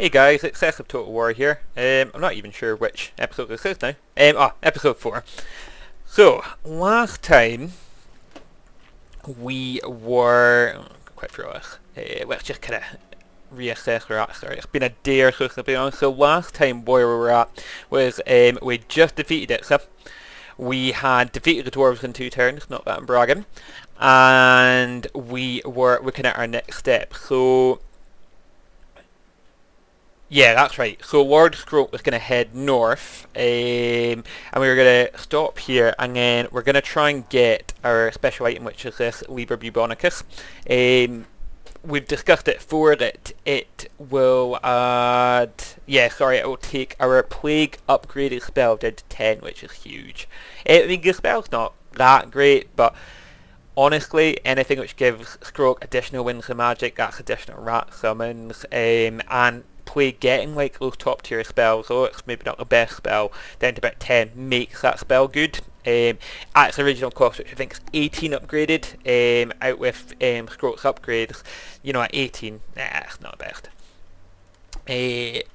Hey guys, excessive Total War here. I'm not even sure which episode this is now. Episode 4. So, last time we were... quite vrolijk. Let's just kind of reassess where we're at. Sorry, it's been a day or so since I've been on. So last time where we were at was we just defeated it. So we had defeated the dwarves in 2 turns, not that I'm bragging. And we were looking at our next step. So... yeah, that's right. So Lord Skrolk was going to head north, and we were going to stop here, and then we're going to try and get our special item, which is this Liber Bubonicus. We've discussed it before that it will add... yeah, sorry, it will take our Plague upgraded spell down to 10, which is huge. I mean, the spell's not that great, but honestly, anything which gives Skrolk additional winds of magic, that's additional rat summons, and Plague getting like those top tier spells, although it's maybe not the best spell, down to about 10 makes that spell good. At its original cost, which I think is 18 upgraded, out with Skrolk's upgrades, you know, at 18, it's not the best.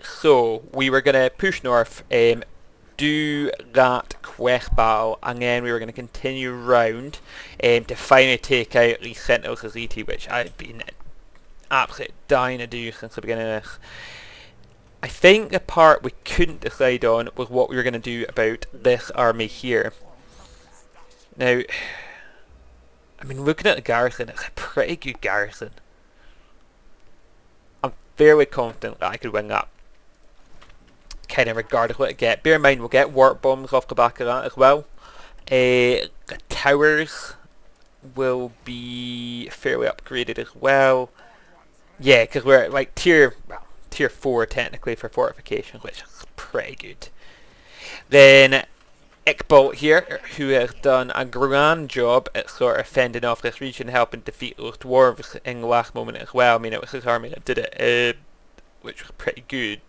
So we were going to push north, do that quest battle, and then we were going to continue round to finally take out the Sentinels of ZT, which I've been absolutely dying to do since the beginning of this. I think the part we couldn't decide on was what we were going to do about this army here. Now, I mean, looking at the garrison, it's a pretty good garrison. I'm fairly confident that I could win that, kind of regardless of what I get. Bear in mind, we'll get warp bombs off the back of that as well. The towers will be fairly upgraded as well. Yeah, because we're at like tier 4 technically for fortifications, which is pretty good. Then Ickbolt here, who has done a grand job at sort of fending off this region, helping defeat those dwarves in the last moment as well. I mean, it was his army that did it, which was pretty good.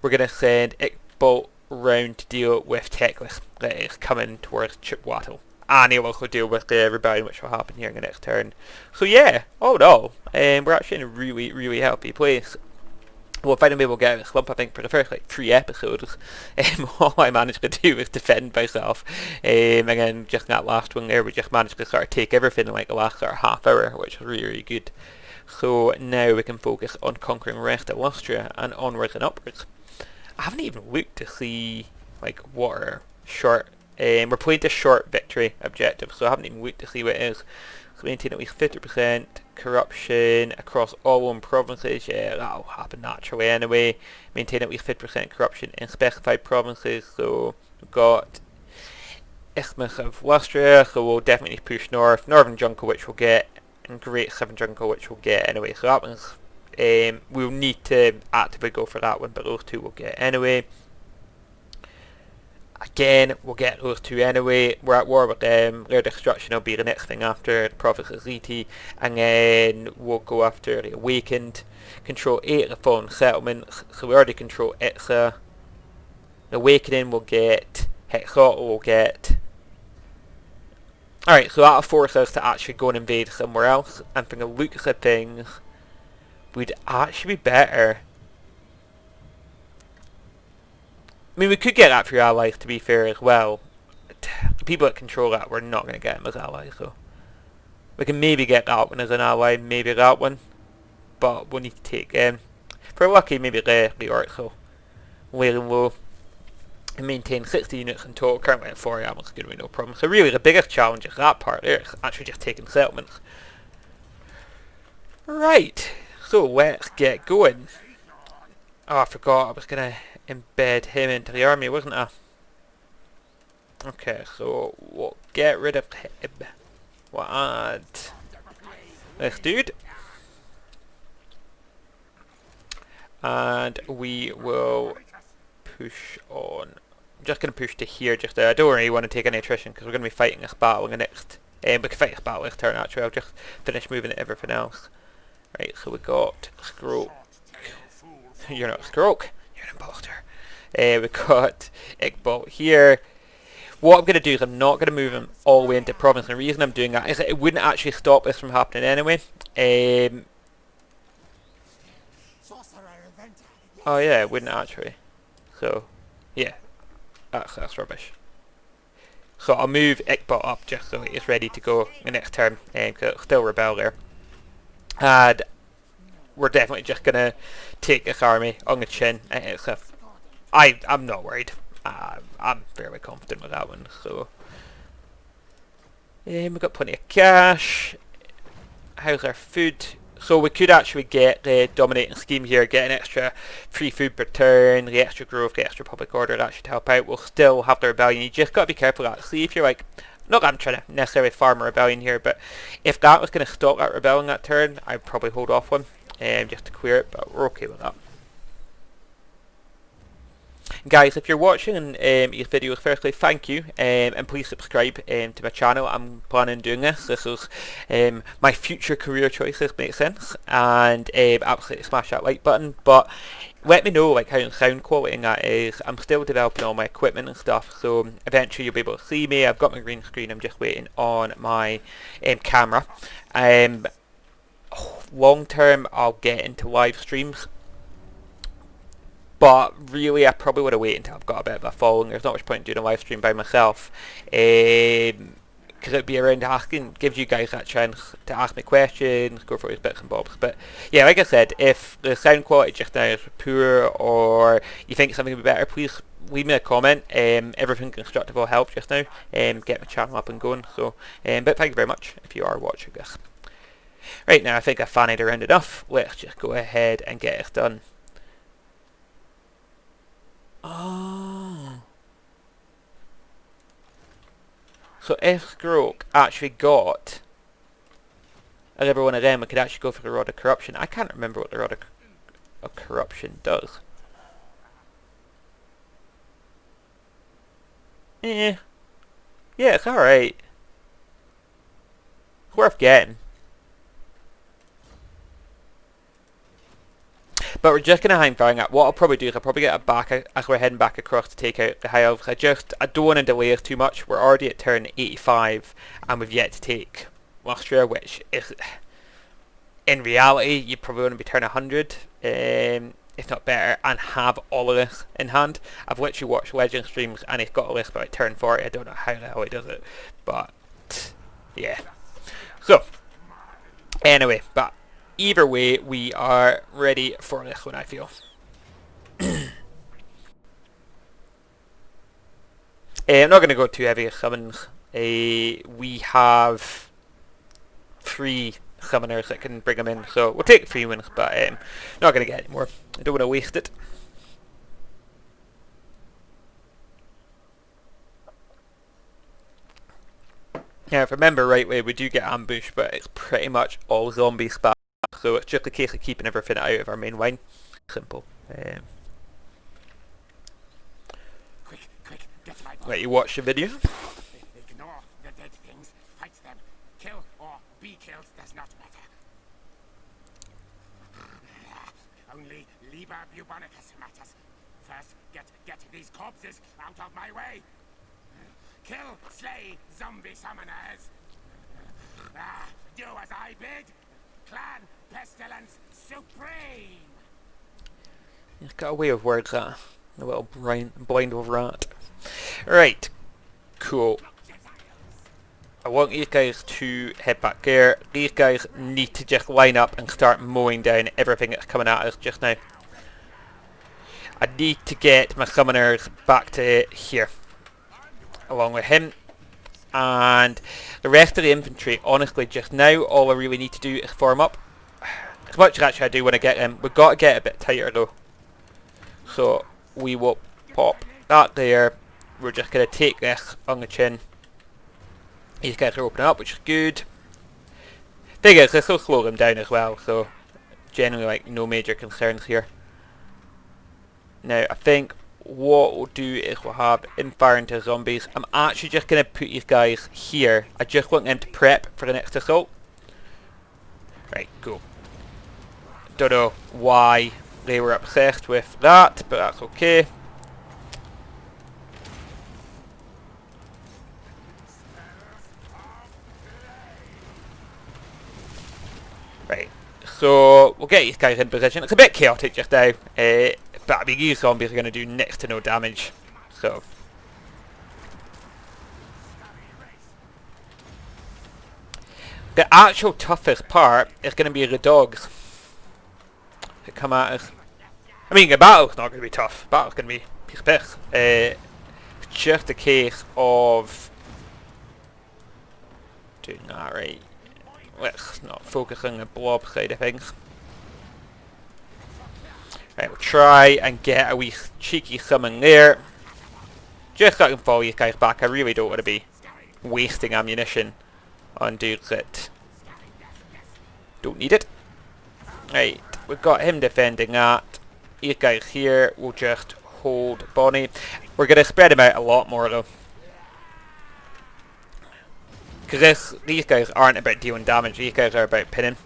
We're going to send Ickbolt round to deal with Teclis that is coming towards Chipwattle. And he'll also deal with the rebellion, which will happen here in the next turn. So yeah, all in all, we're actually in a really, really healthy place. We'll finally be able to get out of the slump, I think, for the first like 3 episodes. All I managed to do was defend myself. And then just in that last one there, we just managed to sort of take everything in like the last sort of half hour, which was really, really good. So now we can focus on conquering the rest of Lustria and onwards and upwards. I haven't even looked to see like what our short... we're playing this short victory objective, so I haven't even looked to see what it is. So maintain at least 50% corruption across all 1 provinces. Yeah, that'll happen naturally anyway. Maintain at least 50% corruption in specified provinces. So we've got Isthmus of Lustria, so we'll definitely push north. Northern Jungle, which we'll get, and Great Southern Jungle, which we'll get anyway. So that one's... we'll need to actively go for that one, but those 2 we'll get anyway. Again, we'll get those 2 anyway. We're at war with them. Their destruction will be the next thing after the Prophets of ZT. And then we'll go after the Awakened. Control 8 of the fallen settlements. So we already control Itza. The Awakening we'll get. Hexotl we'll get. Alright, so that'll force us to actually go and invade somewhere else. And from the looks of things, we'd actually be better... I mean, we could get that for your allies, to be fair, as well. The people that control that, we're not going to get them as allies, so... we can maybe get that one as an ally, maybe that one. But we'll need to take... if we're lucky, maybe the Ortho. Really low. And maintain 60 units in total. Currently at 40, that's going to be no problem. So really, the biggest challenge is that part there. It's actually just taking settlements. Right. So, let's get going. Oh, I forgot. I was going to embed him into the army, wasn't I? Okay, so we'll get rid of him. We'll add this dude. And we will push on. I'm just going to push to here just there. I don't really want to take any attrition because we're going to be fighting this battle in the next... we can fight this battle this turn actually. I'll just finish moving everything else. Right, so we got Skrolk. You're not Skrolk. You're an imposter. We've got Ickbolt here. What I'm going to do is I'm not going to move him all the way into province. And the reason I'm doing that is that it wouldn't actually stop this from happening anyway. Oh yeah, it wouldn't actually. So, yeah, that's rubbish. So I'll move Ickbot up just so it's ready to go the next turn, because it'll still rebel there. And we're definitely just going to take this army on the chin. I'm not worried. I'm fairly confident with that one. So we've got plenty of cash. How's our food? So we could actually get the dominating scheme here, get an extra free food per turn, the extra growth, the extra public order. That should help out. We'll still have the rebellion. You just got to be careful of that. See if you're like, not that I'm trying to necessarily farm a rebellion here, but if that was going to stop that rebellion that turn, I'd probably hold off one just to clear it, but we're okay with that. Guys, if you're watching these videos, firstly, thank you, and please subscribe to my channel. I'm planning on doing this. This is my future career choice, this makes sense, and absolutely smash that like button, but let me know like how the sound quality in that is. I'm still developing all my equipment and stuff, so eventually you'll be able to see me. I've got my green screen, I'm just waiting on my camera. Long term, I'll get into live streams. But really, I probably would have waited until I've got a bit of a following. There's not much point in doing a live stream by myself. Because it'd be around asking, gives you guys that chance to ask me questions, go for these bits and bobs. But yeah, like I said, if the sound quality just now is poor or you think something would be better, please leave me a comment. Everything constructive will help just now. Get my channel up and going. So, but thank you very much if you are watching this. Right, now I think I've fannied around enough. Let's just go ahead and get this done. Oh. So if Skrolk actually got another one of them, we could actually go for the Rod of Corruption. I can't remember what the Rod of Corruption does. Yeah, it's alright. It's worth getting. But we're just going to hang firing at. What I'll probably do is I'll probably get it back as we're heading back across to take out the High Elves. I don't want to delay us too much. We're already at turn 85 and we've yet to take Austria, which is, in reality, you probably want to be turn 100, if not better, and have all of this in hand. I've literally watched Legend streams and he's got a list by turn 40. I don't know how the hell he does it, but yeah. So, anyway, but either way, we are ready for this one, I feel. I'm not going to go too heavy with summons. We have 3 summoners that can bring them in, so we'll take 3 wins, but not going to get any more. I don't want to waste it. Now, if I remember rightly, we do get ambushed, but it's pretty much all zombie spam. So it's just a case of keeping everything out of our main line. Simple. Let you watch the video. Ignore the dead things. Fight them. Kill or be killed does not matter. Only Liber Bubonicus matters. First, get these corpses out of my way. Kill, slay, zombie summoners. Do as I bid. Clan Pestilence Supreme! He's got a way of words, that. A little blind rat. Right. Cool. I want these guys to head back there. These guys need to just line up and start mowing down everything that's coming at us just now. I need to get my summoners back to here. Along with him. And the rest of the infantry, honestly, just now, all I really need to do is form up. As much as actually I do want to get them, we've got to get a bit tighter though. So we will pop that there. We're just going to take this on the chin. These guys are opening up, which is good. Thing is, this will slow them down as well, so generally like no major concerns here. Now I think what we'll do is we'll have infire into zombies. I'm actually just going to put these guys here. I just want them to prep for the next assault. Right, cool. Don't know why they were obsessed with that, but that's okay. Right, So we'll get these guys in position. It's a bit chaotic just now, but I mean these zombies are going to do next to no damage. So the actual toughest part is going to be the dogs that come at us. I mean the battle's not going to be tough. The battle's going to be piece of piss. It's just a case of doing that right. Let's not focus on the blob side of things. Right, we'll try and get a wee cheeky summon there. Just so I can follow these guys back. I really don't want to be wasting ammunition on dudes that don't need it. Right, we've got him defending that. These guys here will just hold Bonnie. We're going to spread him out a lot more though. Because these guys aren't about dealing damage, these guys are about pinning.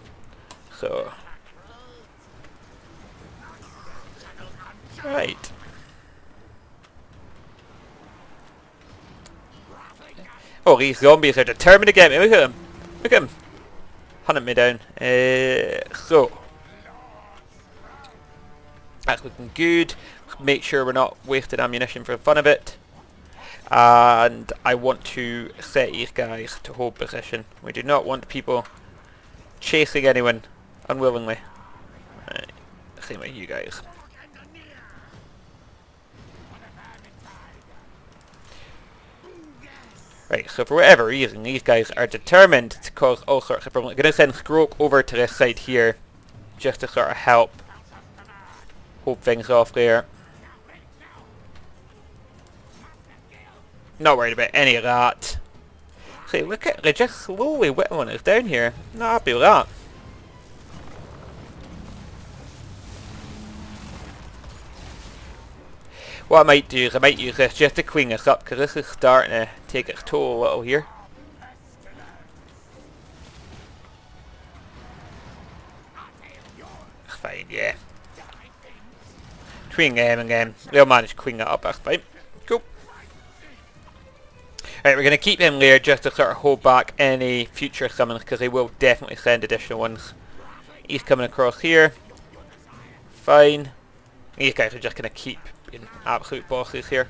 So right. Oh, these zombies are determined to get me. Look at them. Look at them. Hunting me down. So that's looking good. Make sure we're not wasting ammunition for the fun of it. And I want to set these guys to hold position. We do not want people chasing anyone unwillingly. Right. Same with you guys. Right, so for whatever reason, these guys are determined to cause all sorts of problems. I'm going to send Skrolk over to this side here, just to sort of help hold things off there. Not worried about any of that. See, look at, they're just slowly whittling us down here. Not happy with that. What I might do is I might use this just to clean us up, because this is starting to take its toll a little here. That's fine, yeah. Between them and them, they'll manage to clean that up, that's fine. Cool. Right, we're going to keep him there just to sort of hold back any future summons, because they will definitely send additional ones. He's coming across here. Fine. These guys are just going to keep being absolute bosses here.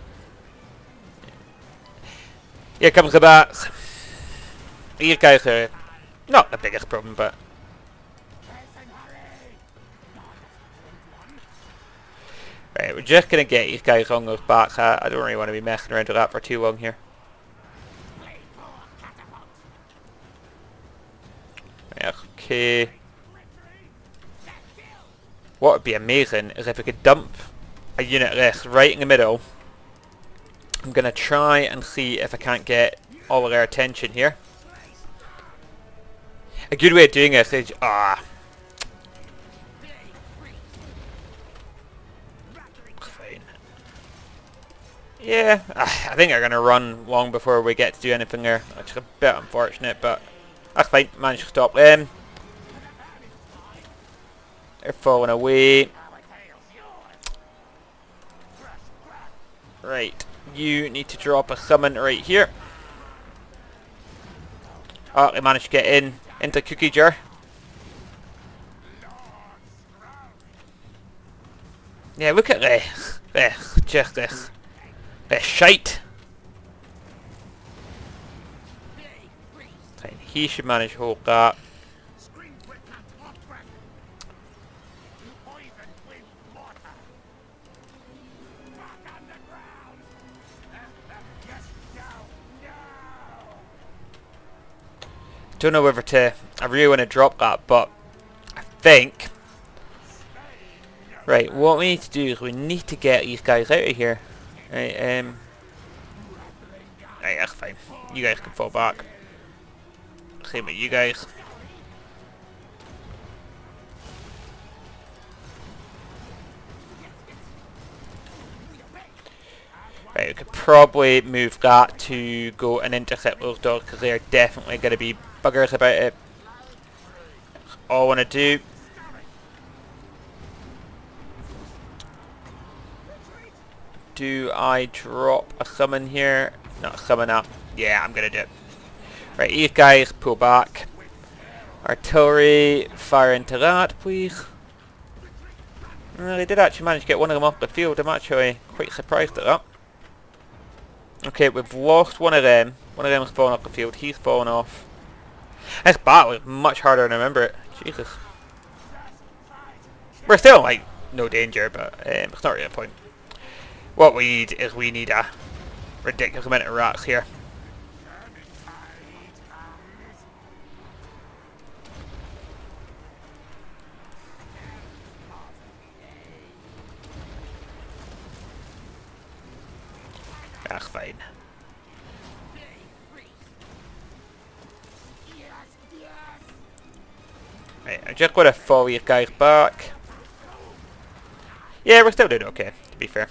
Here comes the bats. These guys are not the biggest problem, but right, we're just going to get these guys on those bats. I don't really want to be messing around with that for too long here. Okay. What would be amazing is if we could dump a unit of this right in the middle. I'm going to try and see if I can't get all of their attention here. A good way of doing this is... Fine. Yeah, I think they're going to run long before we get to do anything there. Which is a bit unfortunate, but that's fine. Managed to stop them. They're falling away. Right, you need to drop a summon right here. Oh, they managed to get into Cookie Jar. Yeah, look at this. Just this shite. Right, he should manage to hold that. Don't know whether to... I really want to drop that, but I think... Right, what we need to do is we need to get these guys out of here. Right, right, that's fine. You guys can fall back. Same with you guys. Right, we could probably move that to go and intercept those dogs, because they are definitely going to be buggers about it. That's all I want to do. Do I drop a summon here? Not a summon up. Yeah, I'm going to do it. Right, these guys pull back. Our artillery, fire into that, please. They did actually manage to get one of them off the field. I'm actually quite surprised at that. Okay, we've lost one of them. One of them has fallen off the field. He's fallen off. This battle is much harder than I remember it. Jesus. We're still, like, no danger, but it's not really a point. What we need is we need a ridiculous amount of rats here. That's fine. Right, I'm just going to follow you guys back. Yeah, we're still doing okay, to be fair.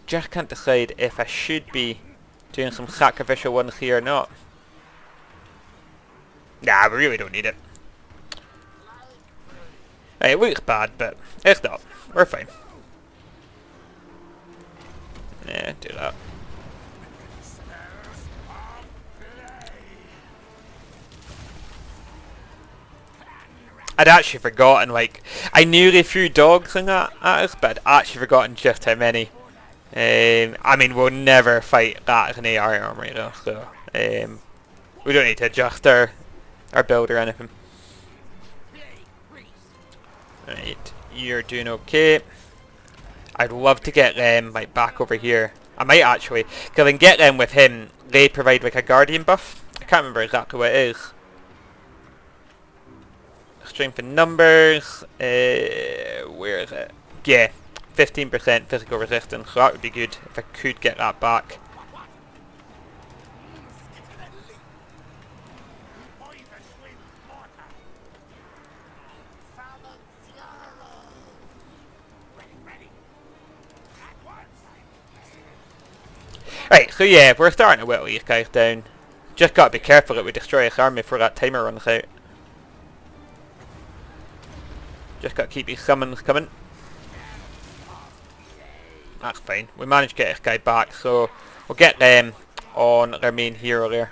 Just can't decide if I should be doing some sacrificial ones here or not. Nah, we really don't need it. Right, it looks bad, but it's not. We're fine. Yeah, do that. I'd actually forgotten, like, I knew they threw dogs and that at us, but I'd actually forgotten just how many. I mean, we'll never fight that as an AR armory though, so we don't need to adjust our build or anything. Right, you're doing okay. I'd love to get them like back over here. I might actually, because I can get them with him. They provide like a guardian buff. I can't remember exactly what it is. Strength in numbers. Where is it? Yeah, 15% physical resistance. So that would be good if I could get that back. Right, so yeah, we're starting to whittle these guys down. Just gotta be careful that we destroy this army before that timer runs out. Just gotta keep these summons coming. That's fine. We managed to get this guy back, so we'll get them on their main hero there.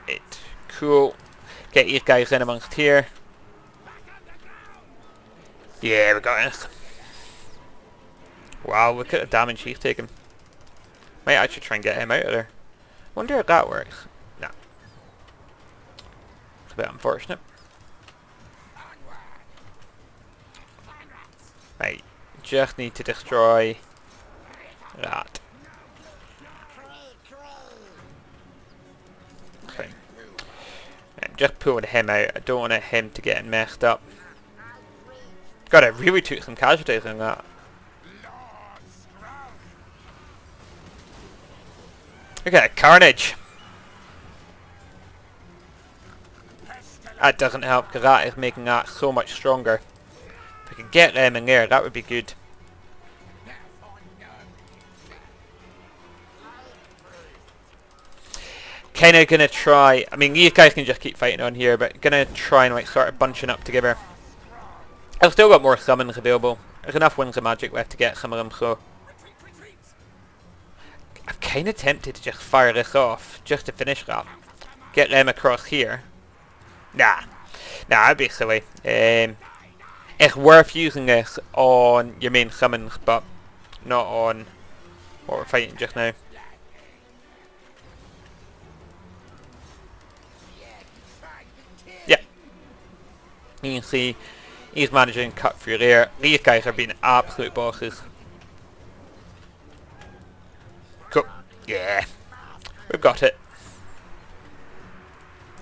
It cool. Get these guys in amongst here. Yeah, we got this. Wow, look at the damage he's taken. Might actually try and get him out of there. Wonder if that works. No. It's a bit unfortunate. Right, just need to destroy that. Okay. I'm just pulling him out. I don't want him to get messed up. God, I really took some casualties in that. Okay, carnage. That doesn't help because that is making that so much stronger. If I could get them in there, that would be good. Kinda gonna try, I mean these guys can just keep fighting on here, but gonna try and like sort of bunching up together. I've still got more summons available. There's enough wings of magic left to get some of them, so I'm kinda tempted to just fire this off, just to finish that. Get them across here. Nah, that'd be silly. It's worth using this on your main summons, but not on what we're fighting just now. Yeah. You can see he's managing to cut through there. These guys are being absolute bosses. Cool. Yeah. We've got it.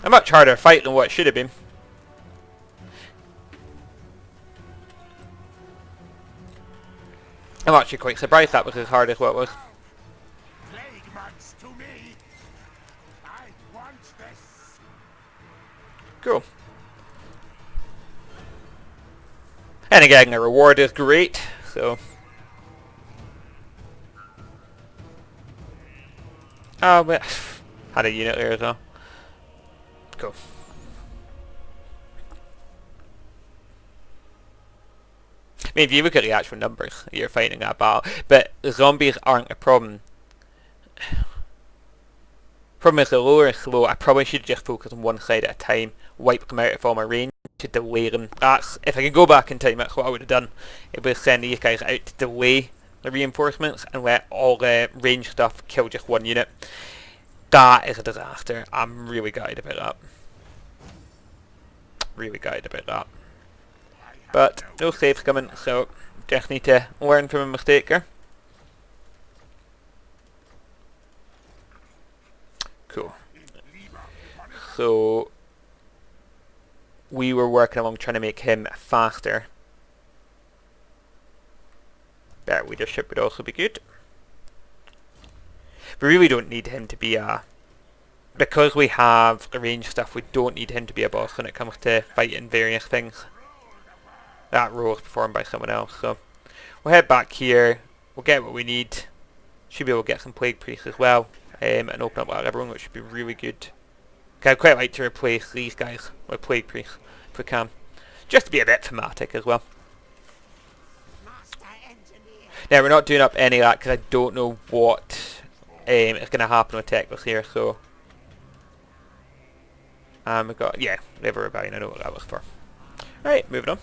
A much harder fight than what it should have been. I'm actually quite surprised that was as hard as what it was. Plague months to me. I want this. Cool. And again, the reward is great, so. Oh, but had a unit there as well. Cool. mean, if you look at the actual numbers, you're fighting that battle. But the zombies aren't a problem. Problem is, the lower is slow. I probably should just focus on one side at a time, wipe them out of all my range to delay them. That's, if I could go back in time, that's what I would have done. It would send these guys out to delay the reinforcements and let all the range stuff kill just one unit. That is a disaster. I'm really gutted about that. Really gutted about that. But no saves coming, so just need to learn from a mistake here. Cool. So we were working along trying to make him faster. Better leadership would also be good. We really don't need him to be a... Because we have range stuff, we don't need him to be a boss when it comes to fighting various things. That role is performed by someone else, so... We'll head back here, we'll get what we need. Should be able to get some Plague Priests as well, and open up that everyone, which should be really good. I'd quite like to replace these guys with Plague Priests, if we can. Just to be a bit thematic as well. Now, we're not doing up any of that, because I don't know what is going to happen with Techless here, so... we've got, yeah, Liver Rebellion, I know what that was for. Right, moving on.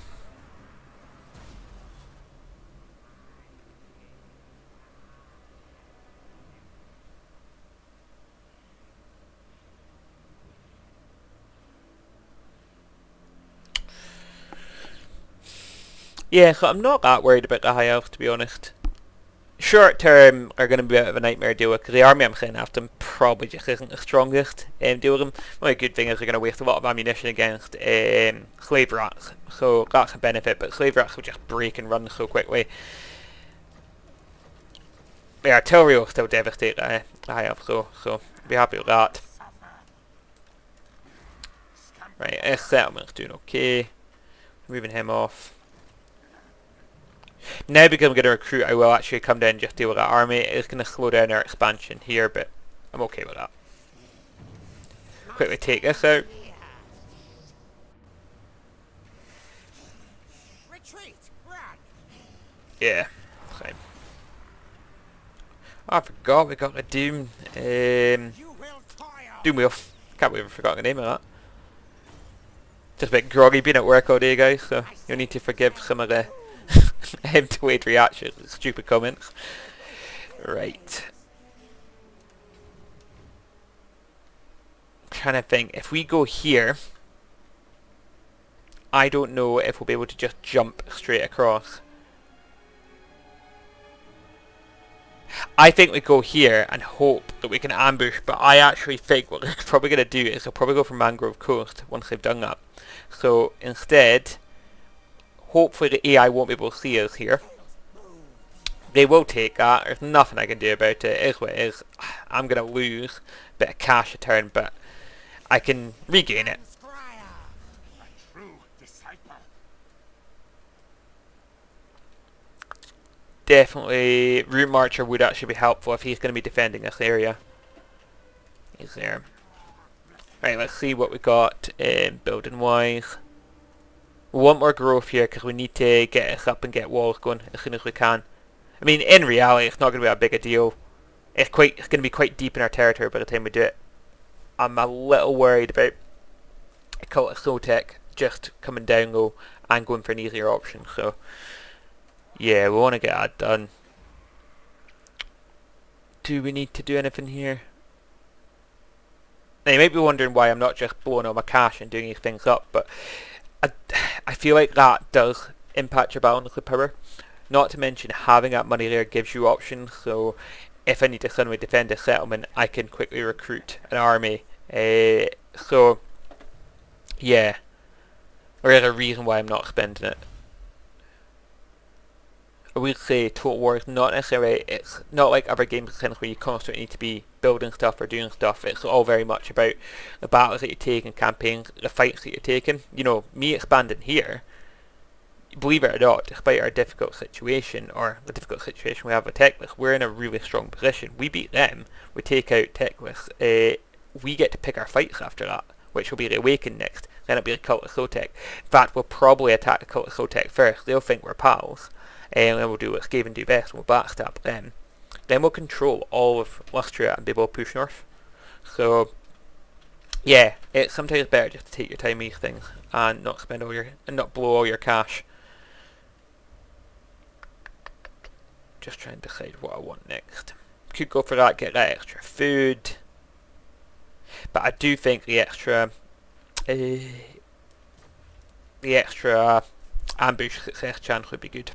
Yeah, so I'm not that worried about the high elves, to be honest. Short term are going to be a bit of a nightmare to deal with, because the army I'm sending after them probably just isn't the strongest deal with them. The only good thing is they're going to waste a lot of ammunition against slave rats, so that's a benefit, but slave rats will just break and run so quickly. The artillery will still devastate the high elves, so be happy with that. Right, this settlement's doing okay. Moving him off. Now because I'm going to recruit, I will actually come down and just deal with that army. It's going to slow down our expansion here, but I'm okay with that. Quickly take this out. Yeah, same. Oh, I forgot we got the Doom. Doom Wheel. Can't believe I forgot the name of that. Just a bit groggy being at work all day, guys, so you'll need to forgive some of the delayed reactions, stupid comments. Right. I'm trying to think, if we go here, I don't know if we'll be able to just jump straight across. I think we go here and hope that we can ambush, but I actually think what they're probably going to do is they'll probably go for Mangrove Coast once they've done that. So instead, hopefully the AI won't be able to see us here. They will take that. There's nothing I can do about it. It is what it is. I'm going to lose a bit of cash a turn, but I can regain it. Definitely, Root Marcher would actually be helpful if he's going to be defending this area. He's there. Right, let's see what we got building wise. We want more growth here because we need to get us up and get walls going as soon as we can. I mean, in reality, it's not going to be that big a deal. It's going to be quite deep in our territory by the time we do it. I'm a little worried about Cult of Sotek just coming down low and going for an easier option. So, yeah, we want to get that done. Do we need to do anything here? Now, you might be wondering why I'm not just blowing all my cash and doing these things up, but I feel like that does impact your balance of power. Not to mention having that money there gives you options, so if I need to suddenly defend a settlement, I can quickly recruit an army. So, yeah, there is a reason why I'm not spending it. I would say Total War is not necessarily, it's not like other games where you constantly need to be building stuff or doing stuff. It's all very much about the battles that you're taking, campaigns, the fights that you're taking. You know, me expanding here, believe it or not, despite our difficult situation, or the difficult situation we have with Techless, we're in a really strong position. We beat them, we take out Techless, we get to pick our fights after that, which will be the Awaken next. then it'll be the Cult of Sotek. In fact, we'll probably attack the Cult of Sotek first. They'll think we're pals, and then we'll do what Skaven do best, and we'll backstab them. Then we'll control all of Lustria and be able to push north. So, yeah, it's sometimes better just to take your time with things and not spend all your and not blow all your cash. Just trying to decide what I want next. Could go for that, get that extra food, but I do think the extra ambush success chance would be good.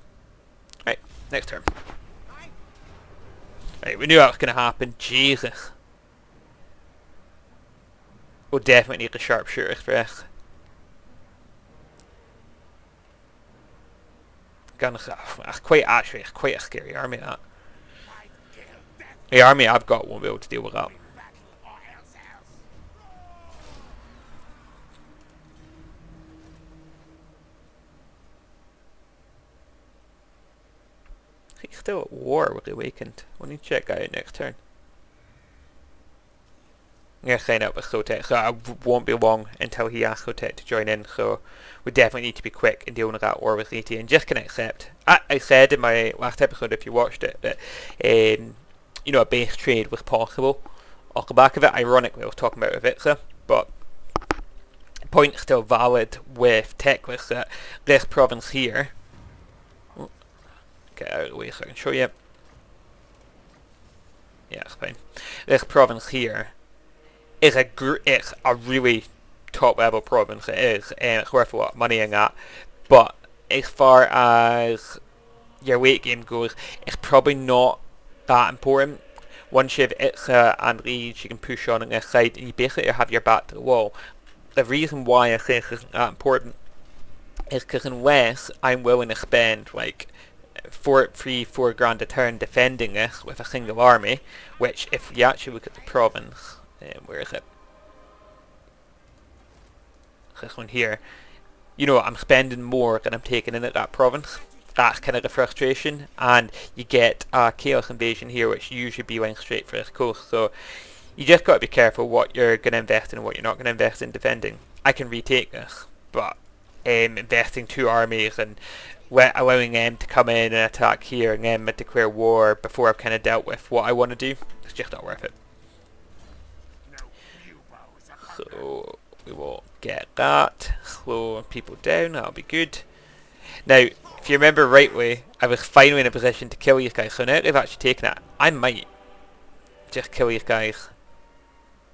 Right, next turn. Right, we knew that was going to happen. Jesus. We'll definitely need the sharpshooters for this. Guns, that's quite a scary army, that. The army I've got won't be able to deal with that. He's still at war with the Awakened. We'll need to check that out next turn. I'm going to sign up with Sotek, so I won't be long until he asks Sotek to join in, so we definitely need to be quick in dealing with that war with Leti and just can accept. I said in my last episode, if you watched it, that a base trade was possible off the back of it. Ironically, I was talking about Vitsa, but the point is still valid with Teclis that this province here, get out of the way so I can show you. Yeah, it's fine. This province here is it's a really top level province. It is, and it's worth a lot of money in that. But as far as your late game goes, it's probably not that important. Once you have Itza and Liege, you can push on this side, and you basically have your back to the wall. The reason why I say this isn't that important is because unless I'm willing to spend like 4 grand a turn defending this with a single army, which if you actually look at the province, where is it? This one here. I'm spending more than I'm taking in at that province. That's kind of the frustration, and you get a Chaos Invasion here, which usually be line straight for this coast. So you just got to be careful what you're going to invest in and what you're not going to invest in defending. I can retake this, but investing 2 armies and allowing them to come in and attack here and then declare war before I've kind of dealt with what I want to do, it's just not worth it. So we will get that, slow people down, that'll be good. Now, if you remember rightly, I was finally in a position to kill these guys, so now that they've actually taken it, I might just kill these guys.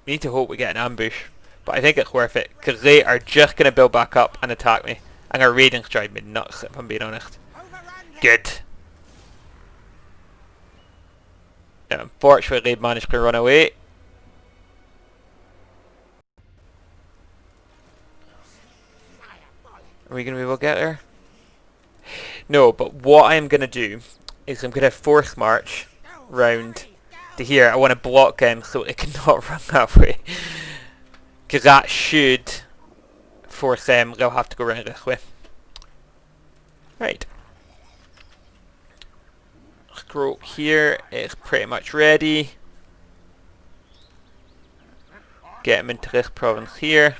We need to hope we get an ambush, but I think it's worth it, because they are just going to build back up and attack me, and our raidings drive me nuts, if I'm being honest. Good. Now, unfortunately, they managed to run away. Are we going to be able to get there? No, but what I'm going to do is I'm going to force march round to here. I want to block them so it cannot run that way. Because that should force them, they'll have to go around this way. Right. Skrolk here is pretty much ready. Get him into this province here.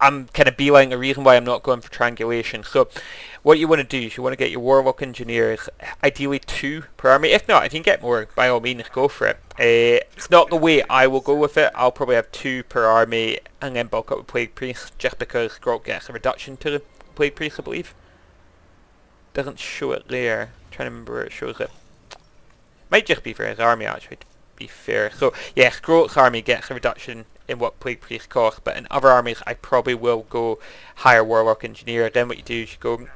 I'm kind of beelining the reason why I'm not going for triangulation. So what you want to do is you want to get your Warlock Engineers, ideally 2 per army. If not, if you can get more, by all means go for it. It's not the way I will go with it. I'll probably have 2 per army and then bulk up with Plague Priest, just because Skrolk gets a reduction to the Plague Priest, I believe. Doesn't show it there. I'm trying to remember where it shows it. Might just be for his army actually, to be fair. So yeah, Skrolk's army gets a reduction in what Plague Priest costs, but in other armies I probably will go higher Warlock Engineer. Then what you do is you go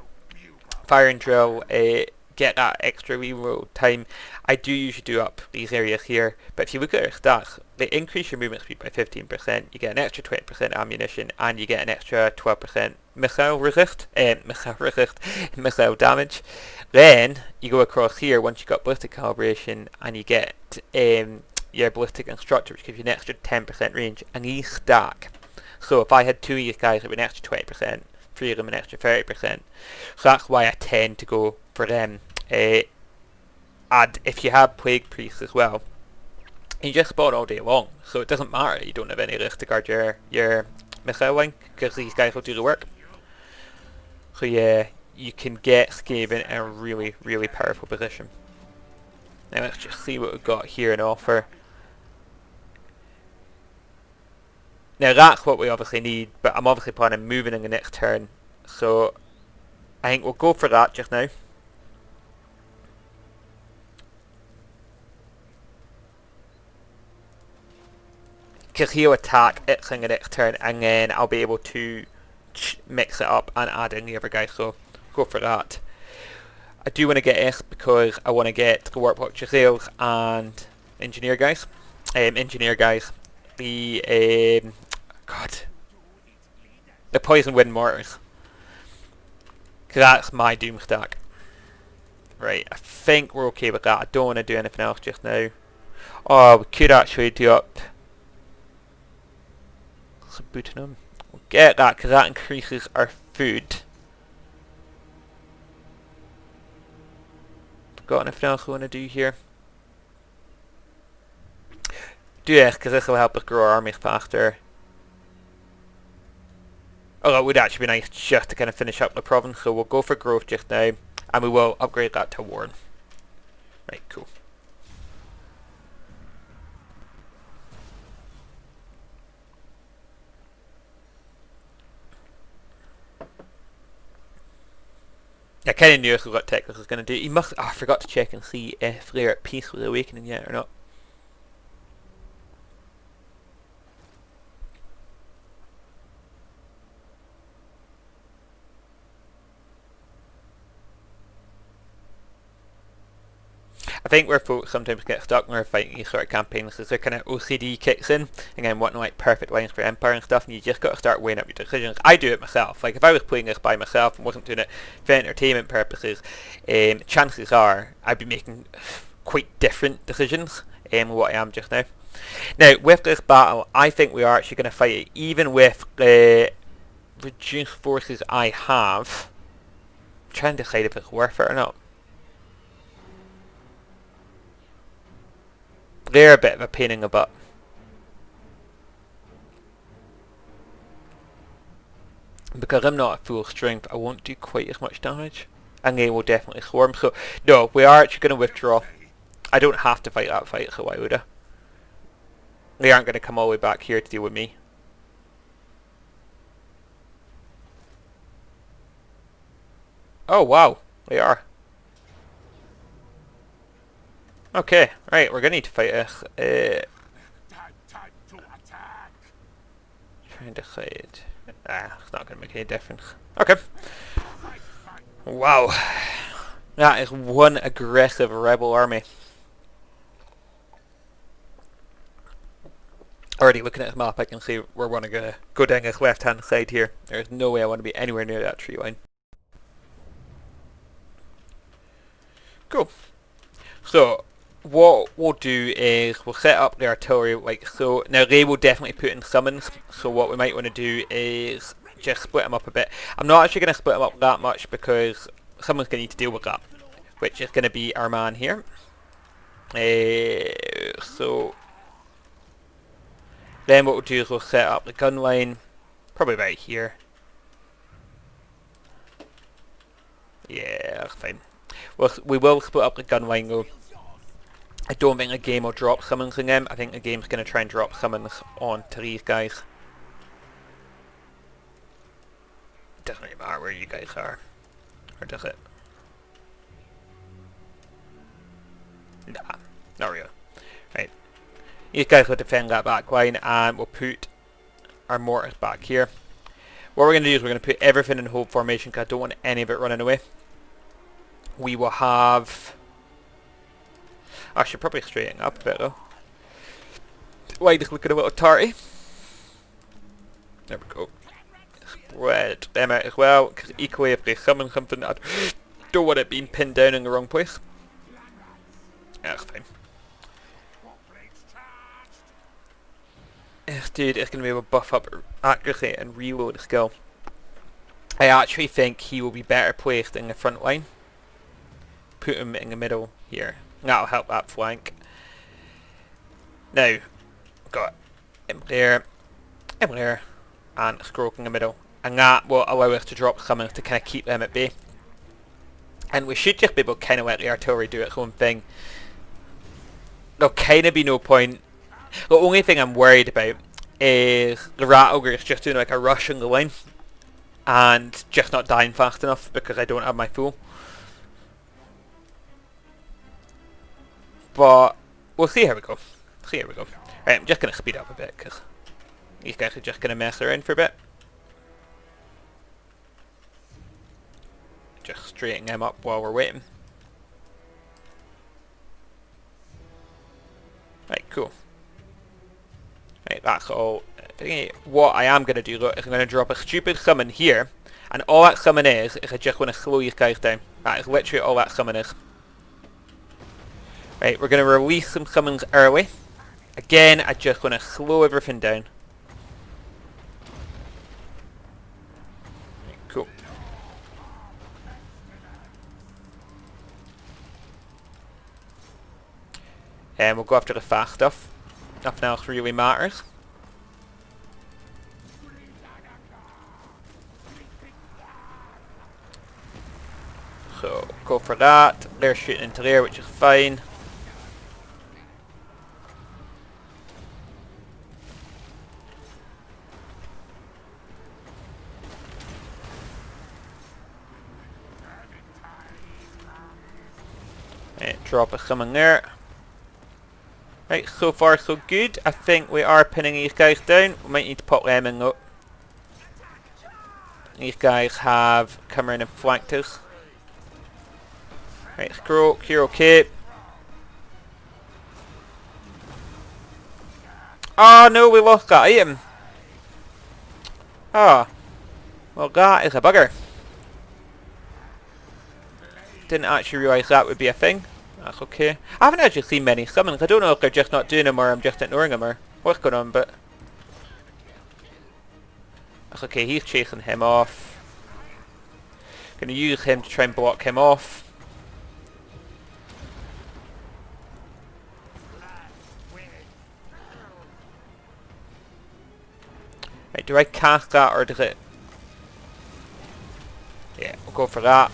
Fire and Drill, get that extra reroll time. I do usually do up these areas here, but if you look at our stats, they increase your movement speed by 15%, you get an extra 20% ammunition, and you get an extra 12% missile damage. Then you go across here once you've got ballistic calibration, and you get your ballistic instructor, which gives you an extra 10% range, and these stack. So if I had 2 of these guys, it would be an extra 20%, 3 of them an extra 30%. So that's why I tend to go for them. And if you have Plague Priests as well, And you just spawn all day long, so it doesn't matter. You don't have any risk to guard your missile line because these guys will do the work. So yeah, you can get Skaven in a really, really powerful position. Now let's just see what we've got here in offer. Now that's what we obviously need, but I'm obviously planning on moving in the next turn, so I think we'll go for that just now. Because he'll attack it in the next turn, and then I'll be able to mix it up and add in the other guys, so go for that. I do want to get S because I want to get the Warp Sales and Engineer guys. The the Poison Wind Mortars. Because that's my Doom stack. Right, I think we're okay with that. I don't want to do anything else just now. Oh, we could actually do up some Butanum. We'll get that because that increases our food. Got anything else we want to do here? Do this because this will help us grow our armies faster. Although it would actually be nice just to kind of finish up the province, so we'll go for growth just now, and we will upgrade that to Warren. Right, cool. I kind of knew this was what Teklas was going to do. He must. Oh, I forgot to check and see if they're at peace with Awakening yet or not. I think where folks sometimes get stuck when they're fighting these sort of campaigns is their kind of OCD kicks in, and then wanting like perfect lines for Empire and stuff, and you just got to start weighing up your decisions. I do it myself. Like if I was playing this by myself and wasn't doing it for entertainment purposes, chances are I'd be making quite different decisions than what I am just now. Now with this battle, I think we are actually going to fight it even with the reduced forces I have. I'm trying to decide if it's worth it or not. They're a bit of a pain in the butt. Because I'm not at full strength, I won't do quite as much damage. And they will definitely swarm. So, no, we are actually going to withdraw. I don't have to fight that fight, so why would I? They aren't going to come all the way back here to deal with me. Oh, wow. They are. Okay, right, we're going to need to fight this. Trying to decide. It's not going to make any difference. Okay. Wow. That is one aggressive rebel army. Already looking at this map, I can see we're going to go down this left hand side here. There's no way I want to be anywhere near that tree line. Cool. So, what we'll do is we'll set up the artillery like so. Now they will definitely put in summons, so what we might want to do is just split them up a bit. I'm not actually going to split them up that much because someone's going to need to deal with that, which is going to be our man here. So then what we'll do is we'll set up the gun line probably right here. Yeah, that's fine. We will split up the gun line though. I don't think the game will drop summons in them. I think the game's going to try and drop summons onto these guys. Doesn't really matter where you guys are. Or does it? Nah, not really. Right. These guys will defend that back line and we'll put our mortars back here. What we're going to do is we're going to put everything in hold formation because I don't want any of it running away. We will have... I should probably straighten up a bit though. Why just look at a little tarty? There we go. Spread them out as well, because equally if they summon something, I don't want it being pinned down in the wrong place. Yeah, that's fine. This dude is going to be able to buff up accuracy and reload the skill. I actually think he will be better placed in the front line. Put him in the middle here. That'll help that flank. Now, we've got him there, and Skrolk in the middle. And that will allow us to drop summons to kind of keep them at bay. And we should just be able to kind of let the artillery do its own thing. There'll kind of be no point. The only thing I'm worried about is the Rat Ogre is just doing like a rush on the line and just not dying fast enough because I don't have my full. But we'll see how we go. Right, I'm just going to speed up a bit because these guys are just going to mess around for a bit. Just straighten them up while we're waiting. Right, cool. Right, that's all. What I am going to do, look, is I'm going to drop a stupid summon here. And all that summon is I just want to slow these guys down. That is literally all that summon is. Right, we're going to release some summons early. Again, I just want to slow everything down. Right, cool. And we'll go after the fast stuff. Nothing else really matters. So, go for that. They're shooting into there, which is fine. Right, drop a summon there. Right, so far so good. I think we are pinning these guys down. We might need to pop them in though. These guys have come around and flanked us. Right, Skrolk, you're okay. Oh no, we lost that item. Ah, well that is a bugger. Didn't actually realise that would be a thing. That's okay. I haven't actually seen many summons. I don't know if they're just not doing them or I'm just ignoring them or what's going on, but that's okay. He's chasing him off. Gonna use him to try and block him off. Right, do I cast that or does it? Yeah, we'll go for that.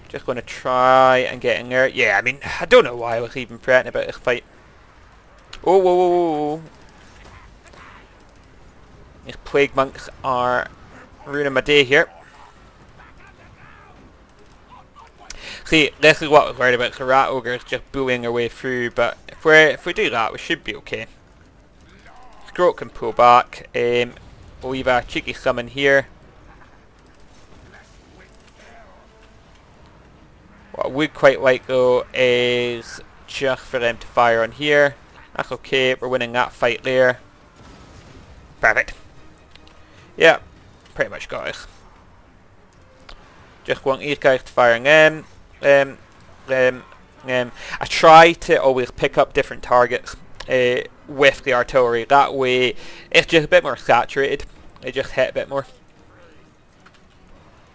Just going to try and get in there. Yeah, I mean, I don't know why I was even fretting about this fight. Oh, whoa, whoa, whoa, whoa. These plague monks are ruining my day here. See, this is what I was worried about. The Rat Ogre is just bullying our way through, but if we do that, we should be okay. Skrolk can pull back. We'll leave a cheeky summon here. What I would quite like though is just for them to fire on here. That's okay, we're winning that fight there. Perfect. Yeah, pretty much got it. Just want these guys to fire on them. I try to always pick up different targets with the artillery. That way it's just a bit more saturated. They just hit a bit more.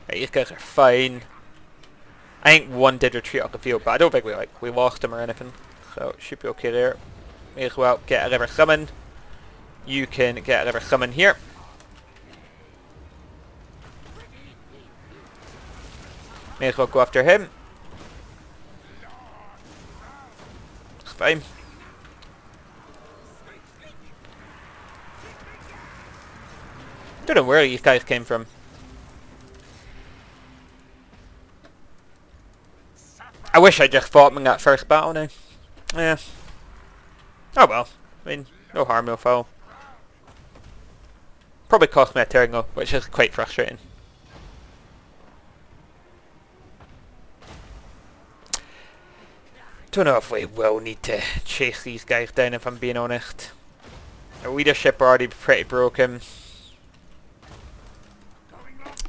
Right, these guys are fine. I think one did retreat off the field, but I don't think we lost him or anything. So it should be okay there. May as well get a river summon. You can get a river summon here. May as well go after him. It's fine. Don't know where these guys came from. I wish I just fought him in that first battle now. Yeah. Oh well. I mean, no harm, no foul. Probably cost me a turn though, which is quite frustrating. Don't know if we will need to chase these guys down if I'm being honest. Our leadership already pretty broken.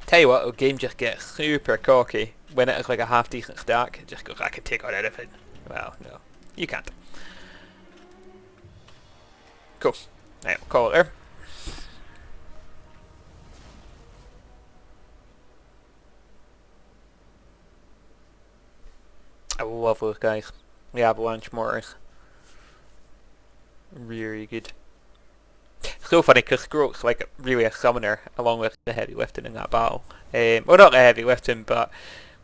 Tell you what, the game just gets super cocky when it is like a half decent stack. It just goes, I can take on anything. Well, no, you can't. Cool. Right, we'll call it there. I love those guys. The avalanche mortars. Really good. So funny because Skrolk's like really a summoner along with the heavy lifting in that battle. Well, not the heavy lifting, but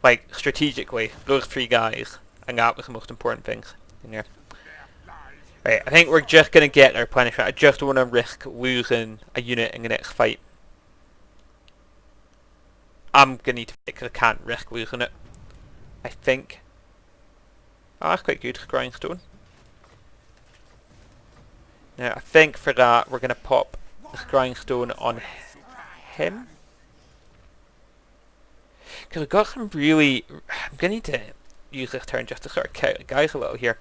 like strategically, those three guys, and that was the most important things in there. Right, I think we're just gonna get our replenishment. I just don't want to risk losing a unit in the next fight. I'm gonna need to fix it. I can't risk losing it. I think. Oh, that's quite good, grindstone. Now, I think for that, we're going to pop this grindstone on him. Because we've got some really... I'm going to need to use this turn just to sort of count the guys a little here.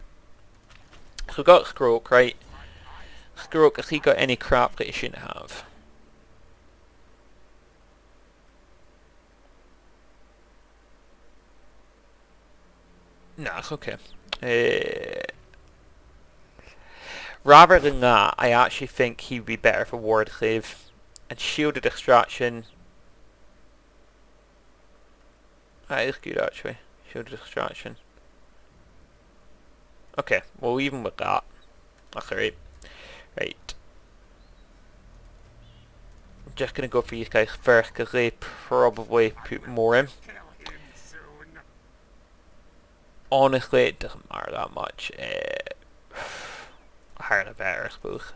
So we've got Skrolk, right? Skrolk, has he got any crap that he shouldn't have? No, it's okay. Rather than that, I actually think he'd be better for ward save. And shield of distraction. That is good actually. Shield of distraction. Okay, well even with that. That's alright. Right. I'm just gonna go for these guys first because they probably put more in. Honestly, it doesn't matter that much. Higher the better, I suppose.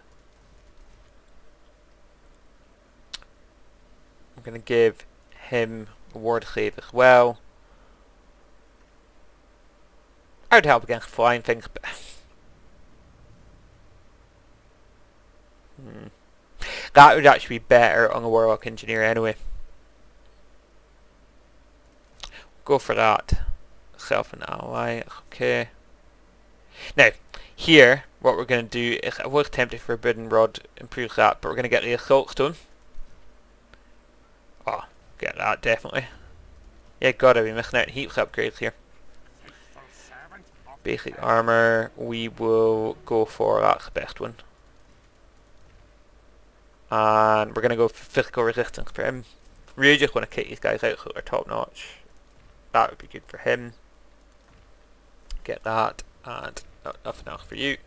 I'm going to give him a ward save as well. I would help against flying things, but... That would actually be better on a Warlock Engineer anyway. Go for that. Self and ally, okay. Now, here, what we're going to do is, I was tempted for Forbidden Rod, improves that, but we're going to get the Assault Stone. Oh, get that, definitely. Yeah, gotta be missing out on heaps of upgrades here. Basic armor, we will go for, that's the best one. And we're going to go for physical resistance for him. Really just want to kick these guys out so they're top notch. That would be good for him. Get that, and nothing else for you.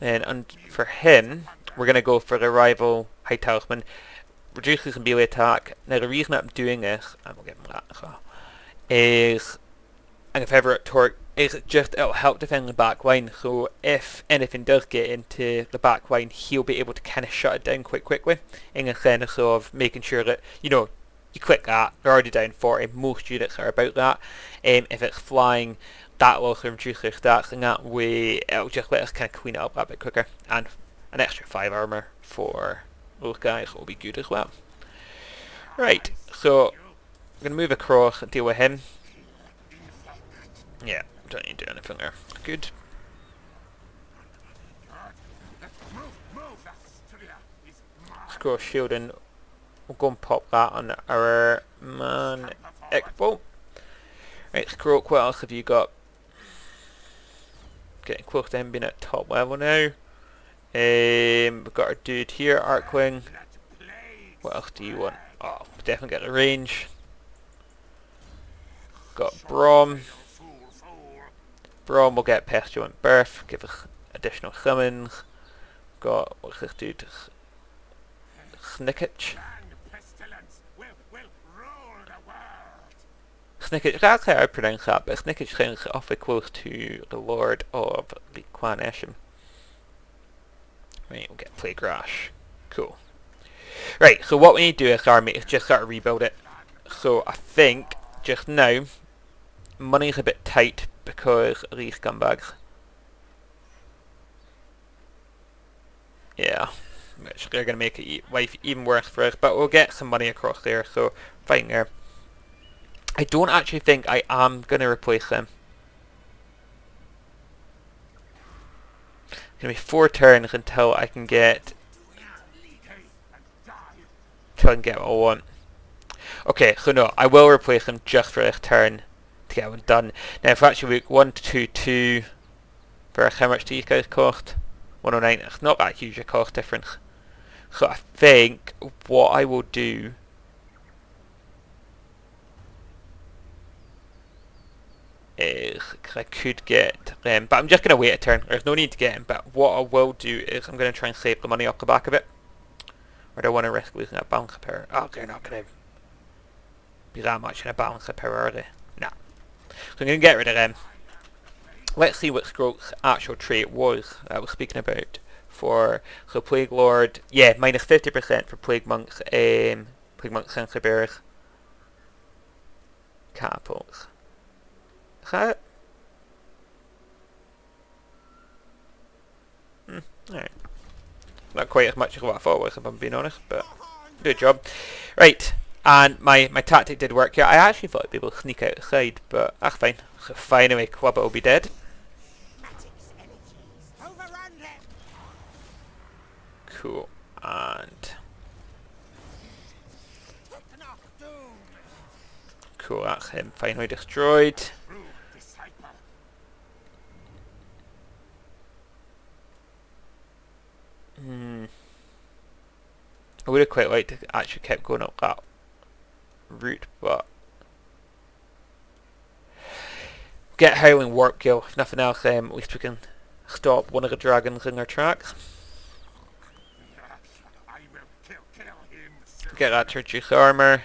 And for him, we're going to go for the rival High Talisman. Reduces melee attack. Now the reason I'm doing this, and we'll give him that as well, is, and if ever at Torque, is just it'll help defend the back line. So if anything does get into the back line, he'll be able to kind of shut it down quite quickly. In the sense of making sure that, you know, you click that, they're already down 40. Most units are about that. If it's flying, that will also reduce their stats, and that way it'll just let us kind of clean it up a bit quicker. And an extra 5 armor for those guys will be good as well. Right, so I'm going to move across and deal with him. Yeah, don't need to do anything there. Good. Scroll shielding. We'll go and pop that on our man Expo. Right, Skrolk, what else have you got? Getting close to him being at top level now. We've got our dude here, Arcwing. What else do you want? Oh, definitely get the range. Got Brom. Brom will get Pestilent Birth, give us additional summons. Got, what's this dude? Snickage. Snickage, that's how I pronounce that, but Snickage sounds awfully close to the Lord of the Clan Esham. Right, we'll get Plague Rash. Cool. Right, so what we need to do as army is just sort of rebuild it. So I think, just now, money's a bit tight because of these scumbags. Yeah, which they're going to make life even worse for us, but we'll get some money across there, so fine there. I don't actually think I am going to replace them. It's going to be 4 turns until I can get... what I want. Okay, so no, I will replace them just for this turn to get one done. Now if we actually look 1, 2, 2 for how much do these guys cost? 109, it's not that huge a cost difference. So I think what I will do because I could get them, but I'm just going to wait a turn. There's no need to get him, but what I will do is I'm going to try and save the money off the back of it. Or do I want to risk losing a balance of power? Oh, they're not going to be that much in a balance of power, are they? Nah. So I'm going to get rid of them. Let's see what Skrolk's actual trait was that I was speaking about for, so Plague Lord, yeah, minus 50% for Plague Monks, Sensor Bearers, Catapults. Is that it? Alright. Not quite as much as what I thought it was, if I'm being honest, but good job. Right, and my tactic did work here. I actually thought I'd be able to sneak out the side, but that's fine. So finally, Clubber will be dead. Cool, and cool, that's him finally destroyed. I would have quite liked to actually kept going up that route, but get Howling Warp Gill. If nothing else, at least we can stop one of the dragons in their tracks. Get that to reduce armor.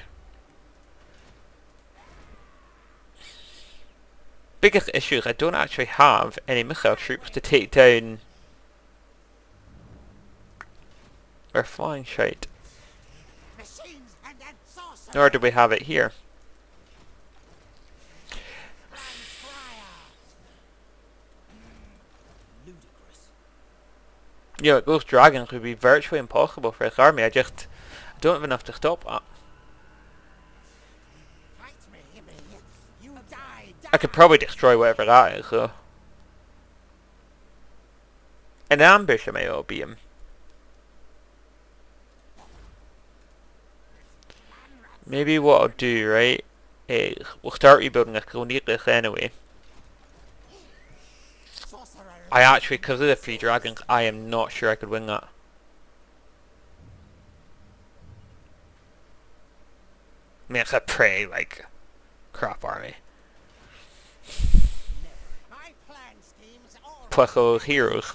Biggest issue is I don't actually have any missile troops to take down our flying shite. Nor do we have it here. Yeah, those dragons would be virtually impossible for this army. I don't have enough to stop that. I could probably destroy whatever that is, though. An ambush, I may well beat him. Maybe what I'll do, right, is we'll start rebuilding this, because we'll need this anyway. I actually, because of the 3 dragons, I am not sure I could win that. I mean, it's a pretty, like, crap army. Plus all those heroes.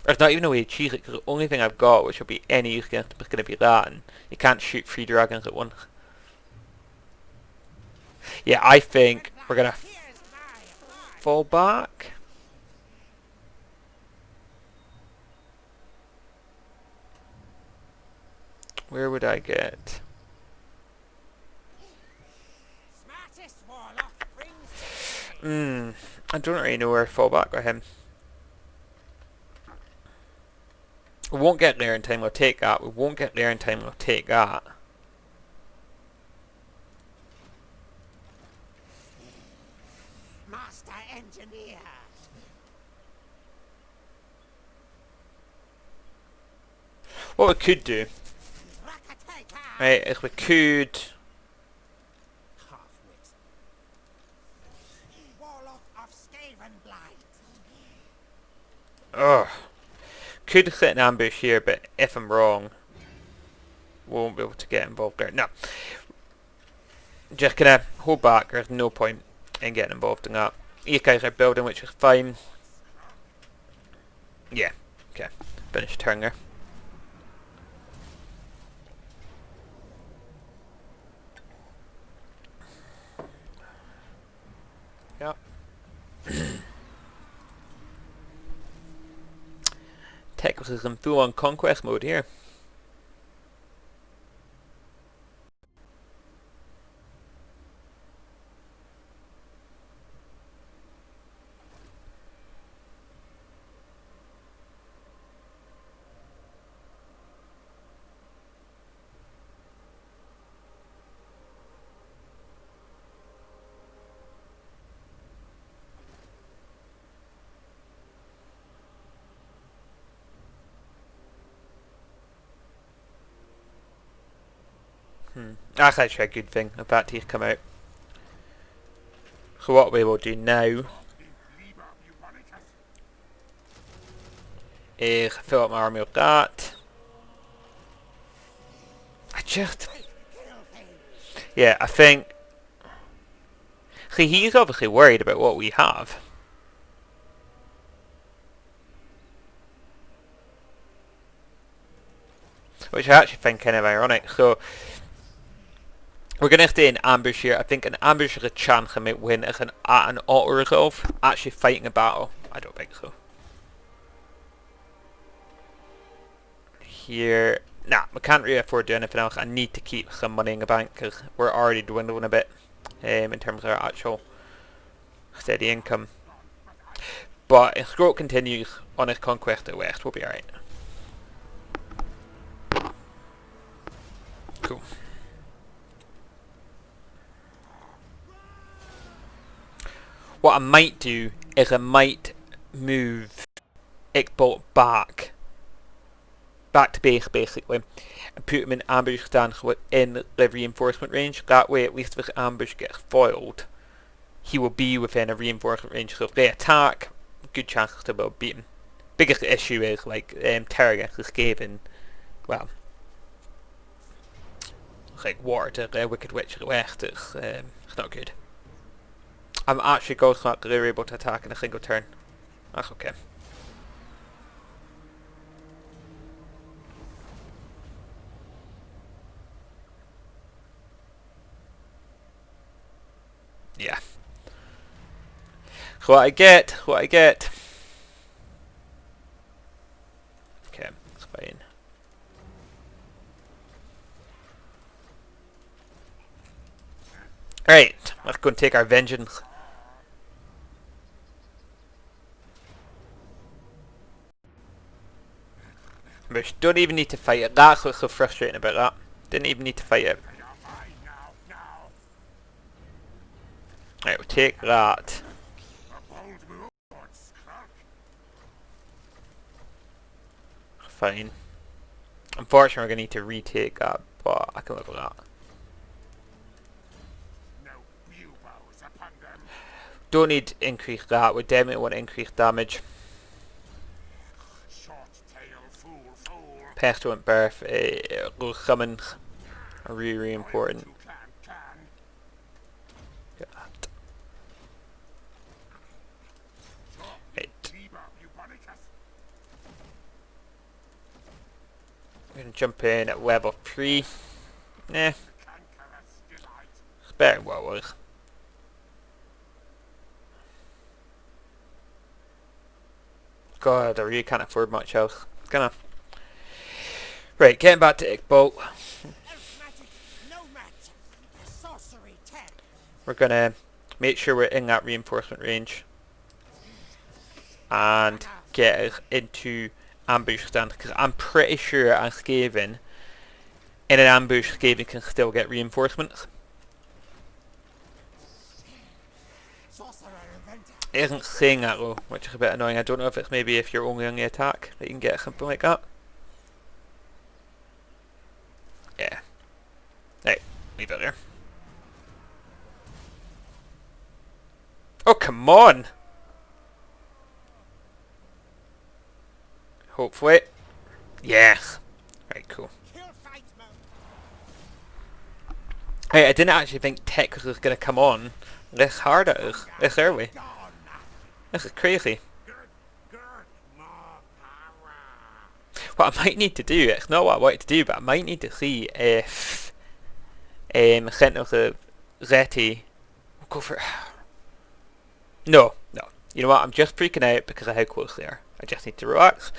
There's not even a way to cheese it, because the only thing I've got which will be any use against them is going to be that, and you can't shoot 3 dragons at once. Yeah, I think we're going to fall back. Where would I get? I don't really know where to fall back with him. We won't get there in time, we'll take that. We won't get there in time, we'll take that. Master Engineer. What we could do, right, is we could... Ugh. Could set an ambush here, but if I'm wrong, we won't be able to get involved there. No. Just gonna hold back, there's no point in getting involved in that. You guys are building, which is fine. Yeah, okay. Finish turn there. Yep. Tech is in full-on conquest mode here. That's actually a good thing, the fact he's come out. So what we will do now is fill up my army with that. Yeah, I think See, he's obviously worried about what we have. Which I actually find kind of ironic. So, we're going to stay in ambush here. I think an ambush is a chance I might win as an auto-resolve. Actually fighting a battle, I don't think so. Here, nah, we can't really afford to do anything else. I need to keep some money in the bank because we're already dwindling a bit in terms of our actual steady income. But if Skrolk continues on his conquest of the West, we'll be alright. Cool. What I might do is I might move Ickbolt back to base basically and put him in ambush stance within the reinforcement range. That way at least if his ambush gets foiled, he will be within a reinforcement range. So if they attack, good chances to will beat him. Biggest issue is like Terragix escaping, well, like water to the Wicked Witch of the West. It's not good. I'm actually ghost not that they were able to attack in a single turn. That's okay. Yeah. What I get. Okay, that's fine. Alright, let's go and take our vengeance. We don't even need to fight it. That's what's so frustrating about that. Didn't even need to fight it. Right, we'll take that. Fine. Unfortunately, we're going to need to retake that, but I can live with that. Don't need to increase that. We definitely want to increase damage. Pestilent Birth, those summons are really important. Get that. Right. We're going to jump in at level 3. Nah. It's better than what it was. God, I really can't afford much else. Gonna. Right, getting back to Ickbolt. We're gonna make sure we're in that reinforcement range and get us into ambush stance because I'm pretty sure on Skaven, in an ambush, Skaven can still get reinforcements. It isn't saying that though, which is a bit annoying. I don't know if it's maybe if you're only on the attack that you can get something like that. Yeah. Right, leave it there. Oh, come on! Hopefully. Yes. Right, cool. Hey, I didn't actually think Texas was going to come on this hard at us, this early. This is crazy. What I might need to do, it's not what I wanted to do, but I might need to see if Sentinels of Zeti will go for... No. You know what, I'm just freaking out because of how close they are. I just need to relax.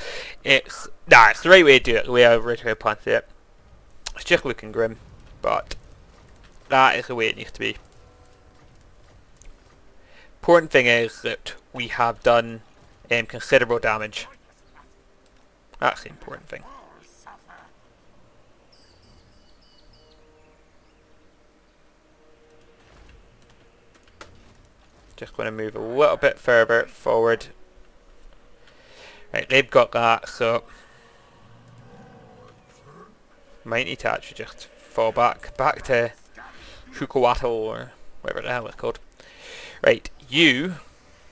It's the right way to do it, the way I originally planned it. It's just looking grim, but that is the way it needs to be. Important thing is that we have done considerable damage. That's the important thing. Just going to move a little bit further forward. Right, they've got that, so might need to actually just fall back to Hukawatl or whatever the hell it's called. Right, you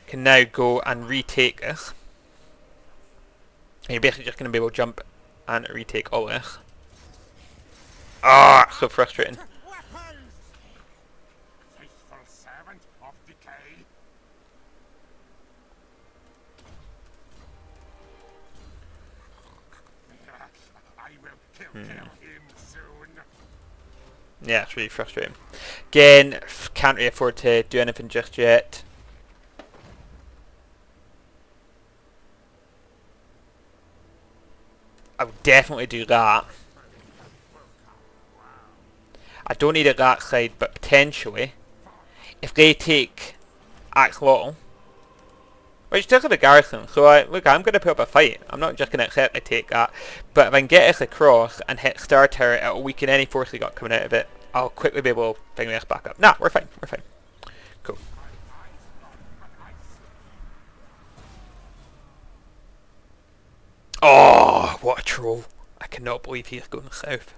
can now go and retake this. And you're basically just going to be able to jump and retake all this. Ah, so frustrating. him soon. Yeah, it's really frustrating. Again, can't really afford to do anything just yet. I would definitely do that. I don't need it that side, but potentially, if they take Axolotl, which does have a garrison, so look, I'm going to put up a fight. I'm not just going to accept they take that. But if I can get us across and hit Star Turret, it'll weaken any force we got coming out of it. I'll quickly be able to bring this back up. Nah, we're fine, we're fine. Cool. Oh, what a troll. I cannot believe he's going south.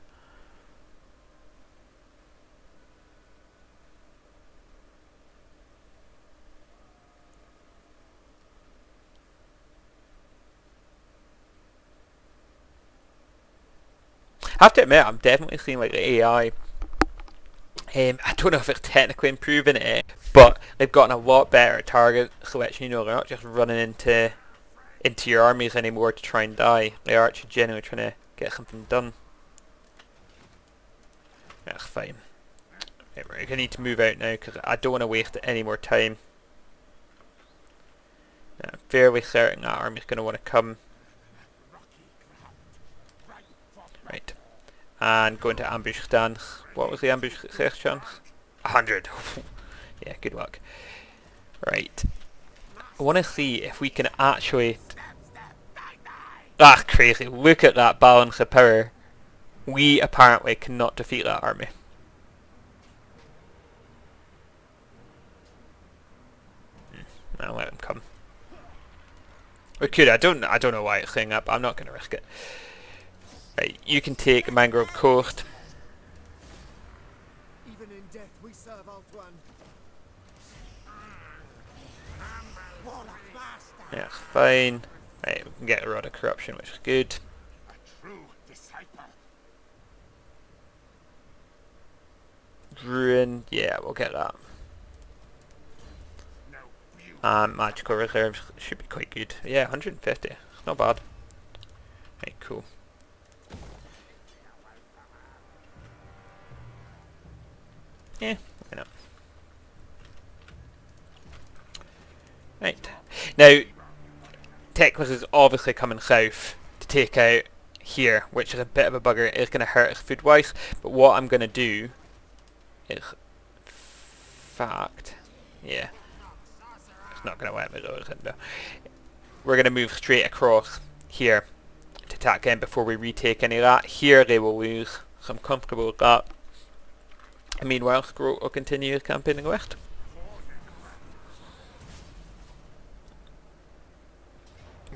I have to admit, I'm definitely seeing like the AI. I don't know if it's technically improving it, but they've gotten a lot better at target selection. You know, they're not just running into your armies anymore to try and die. They are actually genuinely trying to get something done. That's fine. Okay, we're going to need to move out now because I don't want to waste any more time. I'm fairly certain that army's going to want to come. Right. And go into ambush stance. What was the ambush success chance? 100. Yeah, good luck. Right. I want to see if we can actually... Ah, crazy. Look at that balance of power. We apparently cannot defeat that army. I'll let them come. We could. I don't know why it's saying that, but I'm not going to risk it. Right, you can take Mangrove Coast. Even in death we serve Altwan. Yeah, it's fine. Right, we can get a Rod of Corruption, which is good. A true disciple. Ruin, yeah, we'll get that. And Magical Reserves should be quite good. Yeah, 150. Not bad. Right, cool. Yeah, why not? Right. Now, Teclis is obviously coming south to take out here, which is a bit of a bugger. It's going to hurt us food-wise. But what I'm going to do is... fact... Yeah. It's not going to let me go, is it? No. We're going to move straight across here to attack them before we retake any of that. Here they will lose, so I'm comfortable with that. And meanwhile, Skrolk will continue his campaign in the west.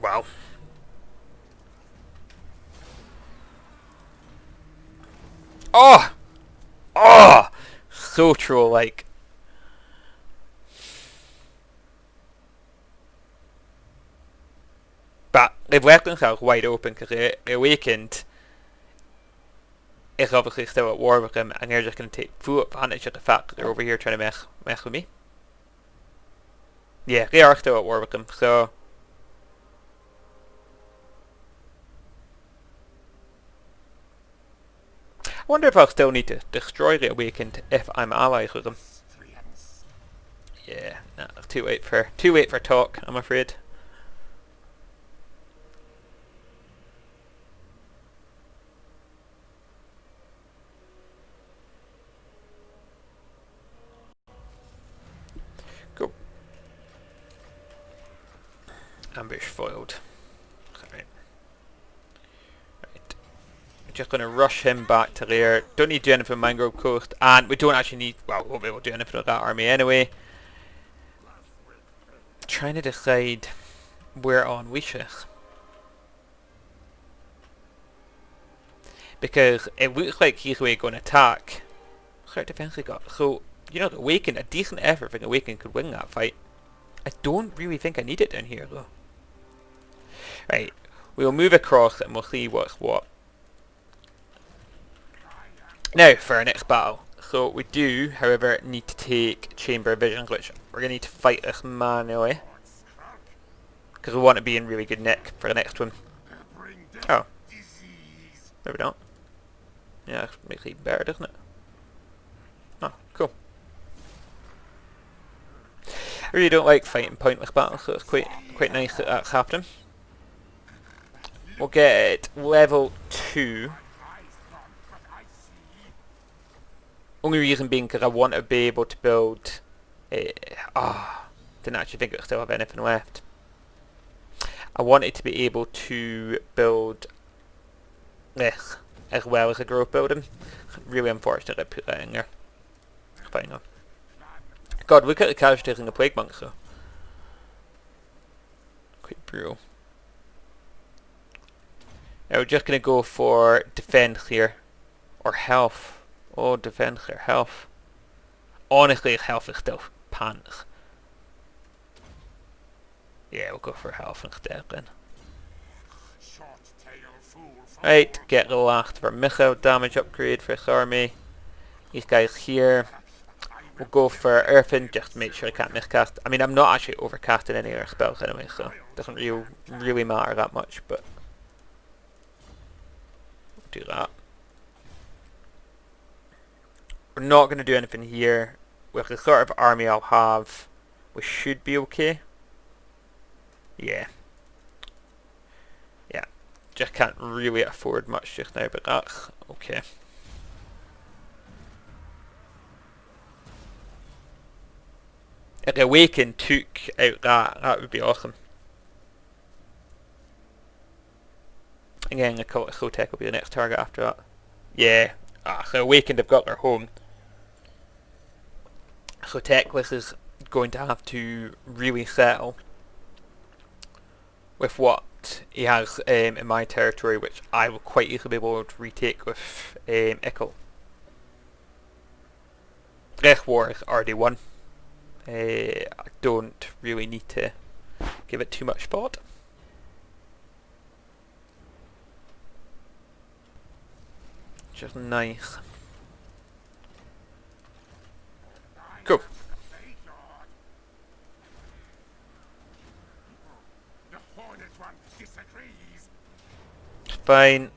Wow. Oh! Oh! So troll-like. But they've left themselves wide open because the Awakened is obviously still at war with them, and they're just going to take full advantage of the fact that they're over here trying to mess with me. Yeah, they are still at war with them, so... I wonder if I'll still need to destroy the Awakened if I'm allies with them. Yeah, nah, too late for talk, I'm afraid. Go. Ambush foiled. Right. Right. We're just going to rush him back to there. Don't need to do anything with Mangrove Coast, and we don't actually need... Well, we won't be able to do anything with that army anyway. Trying to decide where on wishes. Because it looks like he's going to attack. What defense he got? So, you know, the Awakened, a decent effort for the Awakened could win that fight. I don't really think I need it down here though. Right, we'll move across and we'll see what's what. Now, for our next battle. So we do, however, need to take Chamber of Visions, which we're going to need to fight this manually. Because we want to be in really good nick for the next one. Oh. Maybe not. Yeah, that makes it even better, doesn't it? Oh, cool. I really don't like fighting pointless battles, so it's quite nice that that's happening. We'll get level 2. Only reason being because I want to be able to build... didn't actually think it would still have anything left. I wanted to be able to build this as well as a growth building. Really unfortunate I put that in there. Fine though. God, look at the casualties in the plague monks though. Quite brutal. Now we're just going to go for defense here. Or health. Oh, defense or health. Honestly, health is still pants. Yeah, we'll go for health instead then. Right, get the last of our missile damage upgrade for this army. These guys here. We'll go for Earthen, just to make sure I can't miscast. I mean, I'm not actually overcasting any of our spells anyway, so it doesn't really matter that much, but we'll do that. We're not going to do anything here. With the sort of army I'll have, we should be okay. Yeah. Yeah. Just can't really afford much just now, but that's okay. If the Awaken took out that would be awesome. Again, the Cult of Skrolk will be the next target after that. Yeah. So Awakened have got their home. So Techless is going to have to really settle with what he has in my territory, which I will quite easily be able to retake with Ickle. This war is already won. I don't really need to give it too much thought. Just nice. Cool. Fine.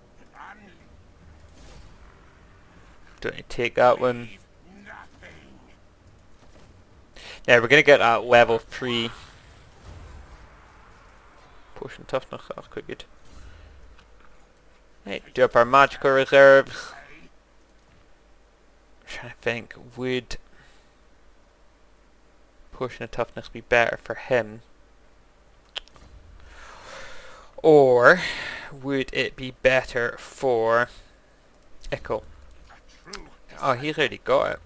Don't need to take that one. Yeah, we're gonna get that level 3 potion toughness. That's quite good. Right, do up our magical reserves. I'm trying to think, would potion of toughness be better for him, or would it be better for Ickle? Oh, he's already got it.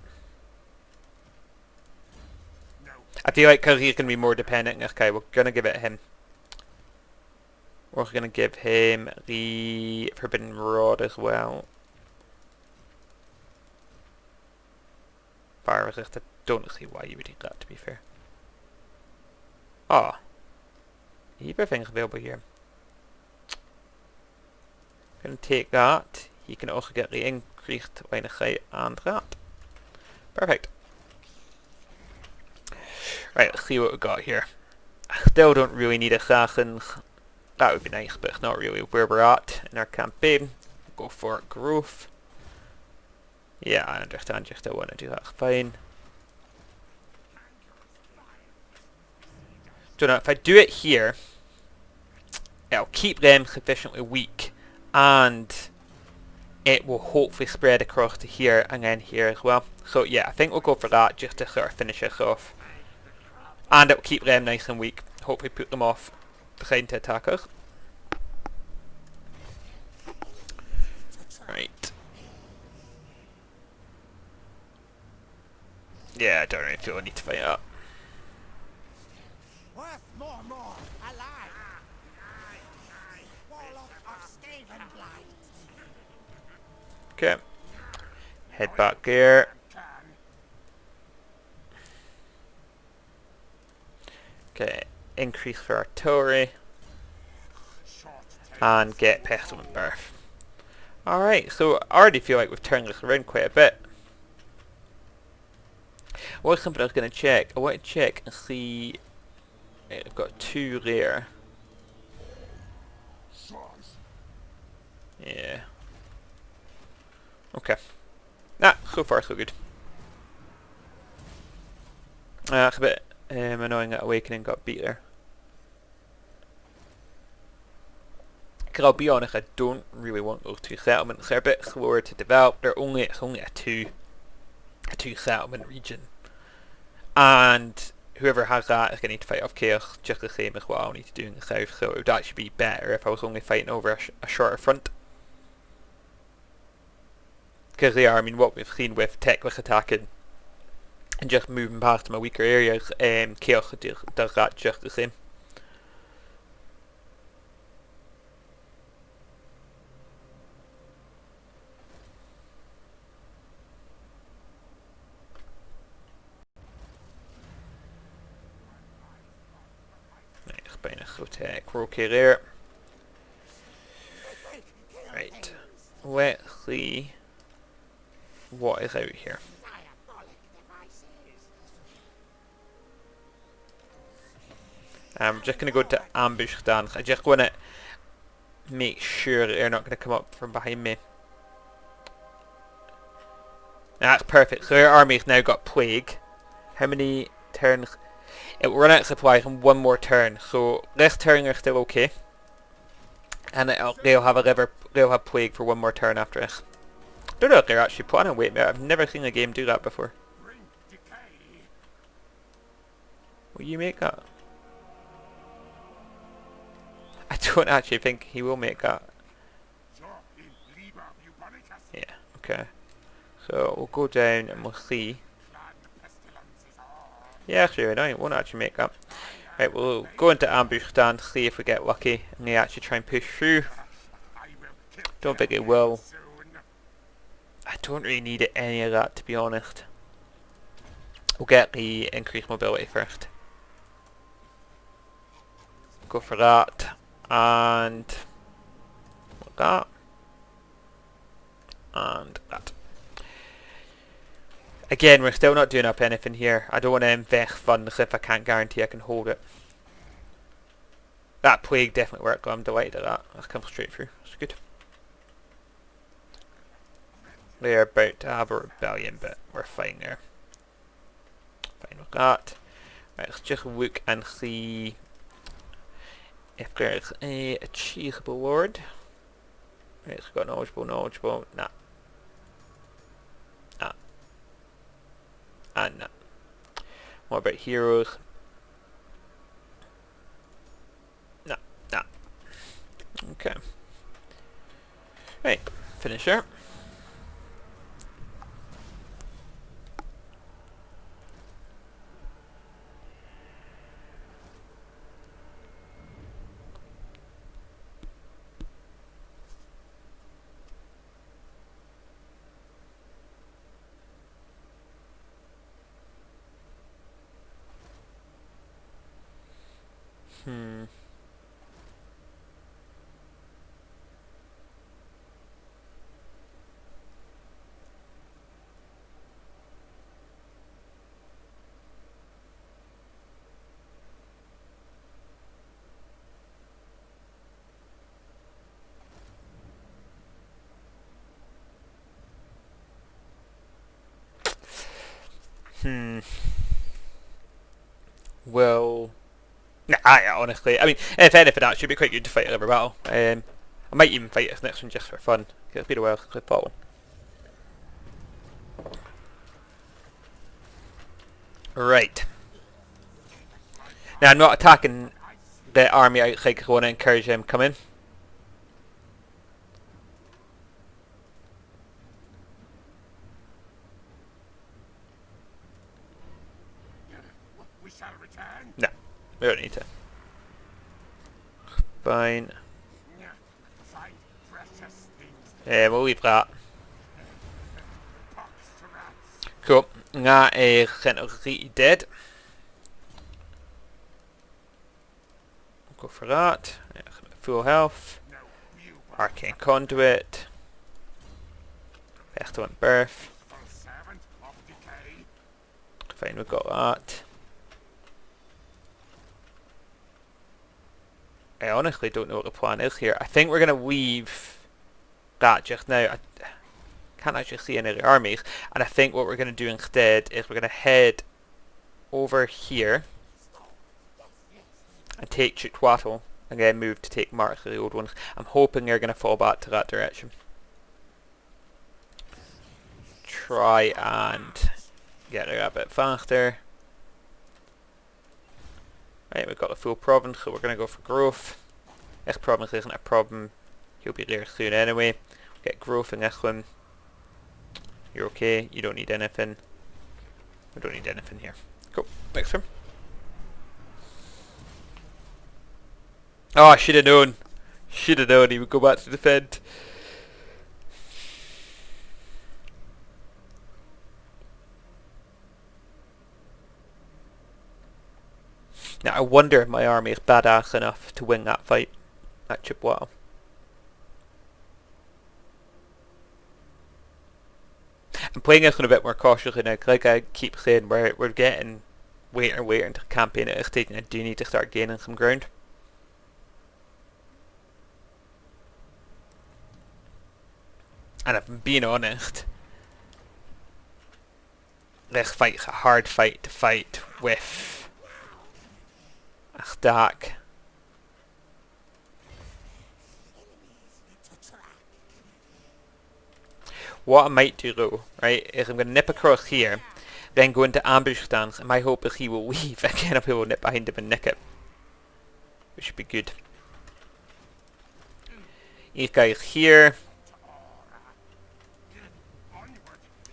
I feel like because he's going to be more dependent on this guy, we're going to give it him. We're going to give him the Forbidden Rod as well. Fire resist, I don't see why you would need that, to be fair. Ah. Everything's available here. Going to take that. He can also get the increased line of sight and that. Perfect. Right, let's see what we've got here. I still don't really need assassins. That would be nice, but it's not really where we're at in our campaign. We'll go for growth. Yeah, I understand you still want to do that. Fine. Don't know, if I do it here, it'll keep them sufficiently weak, and it will hopefully spread across to here and then here as well. So yeah, I think we'll go for that just to sort of finish us off. And it will keep them nice and weak. Hopefully put them off deciding to attack us. Right. Yeah, I don't really feel I need to fight up. Worth more, alive. Warlock of Skavenblight. Okay. Head back here. Okay, increase for artillery. And get Pestilent Birth. Alright, so I already feel like we've turned this around quite a bit. What's something I was going to check? I want to check and see... Right, I've got 2 there. Yeah. Okay. So far so good. It's a bit annoying that Awakening got beat there. Because I'll be honest, I don't really want those two settlements. They're a bit slower to develop. It's only a two settlement region, and whoever has that is going to need to fight off chaos just the same as what I'll need to do in the south. So it would actually be better if I was only fighting over a shorter front. Because they are, I mean, what we've seen with Techless attacking and just moving past my weaker areas, chaos does that just the same. Bijna goed okay there. Right. Let's see what is out here. I'm just going to go to ambush stance. I just want to make sure that they're not going to come up from behind me. That's perfect. So their army's now got plague. How many turns? It will run out of supplies in one more turn. So this turn they're still okay, and they'll have plague for one more turn after this. I don't know if they're actually planning. Wait a minute, I've never seen a game do that before. Will you make that? I don't actually think he will make that. Yeah, okay. So we'll go down and we'll see. Yeah, actually, no, it won't actually make that. Right, we'll go into ambush stand, see if we get lucky, and they actually try and push through. Don't think it will. I don't really need any of that, to be honest. We'll get the increased mobility first. Go for that. And that. And that. Again, we're still not doing up anything here. I don't want to invest funds if I can't guarantee I can hold it. That plague definitely worked, I'm delighted at that. That's come straight through. It's good. They're about to have a rebellion, but we're fine there. Fine with that. Right, let's just look and see if there's a achievable lord. Right, it's got knowledgeable. Nah. And nah. What about heroes? Nah. Okay. Right, finisher. Well, nah, honestly, I mean, if anything, that should be quite good to fight every battle. I might even fight this next one just for fun. It's been a while since I fought one. Right. Now, I'm not attacking the army outside because I want to encourage them to come in. We shall return. No, we don't need to. Fine. Find precious things. Yeah, we'll leave that. Pox to rats. Cool. That is Century dead. Go for that. Yeah, full health. No, you Arcane Conduit. Pestilent Birth. full servant of decay. Fine, we've got that. I honestly don't know what the plan is here. I think we're going to leave that just now. Can't actually see any of the armies. And I think what we're going to do instead is we're going to head over here and take Chitwatel and then move to take Mark, the old ones. I'm hoping they're going to fall back to that direction. Try and get there a bit faster. Right, we've got the full province, so we're going to go for growth. This province isn't a problem. He'll be there soon anyway. Get growth in this one. You're okay. You don't need anything. We don't need anything here. Cool. Next one. Oh, I should have known. Should have known he would go back to defend. Now I wonder if my army is badass enough to win that fight at Chippewa. I'm playing this one a bit more cautiously now, 'cause like I keep saying, we're getting later and later into the campaign at this stage, and I do need to start gaining some ground. And if I'm being honest, this fight's a hard fight to fight with a stack. What I might do though, right, is I'm going to nip across here, then go into ambush stance, and my hope is he will leave, and then I'll be able to nip behind him and nick it. Which should be good. These guys here.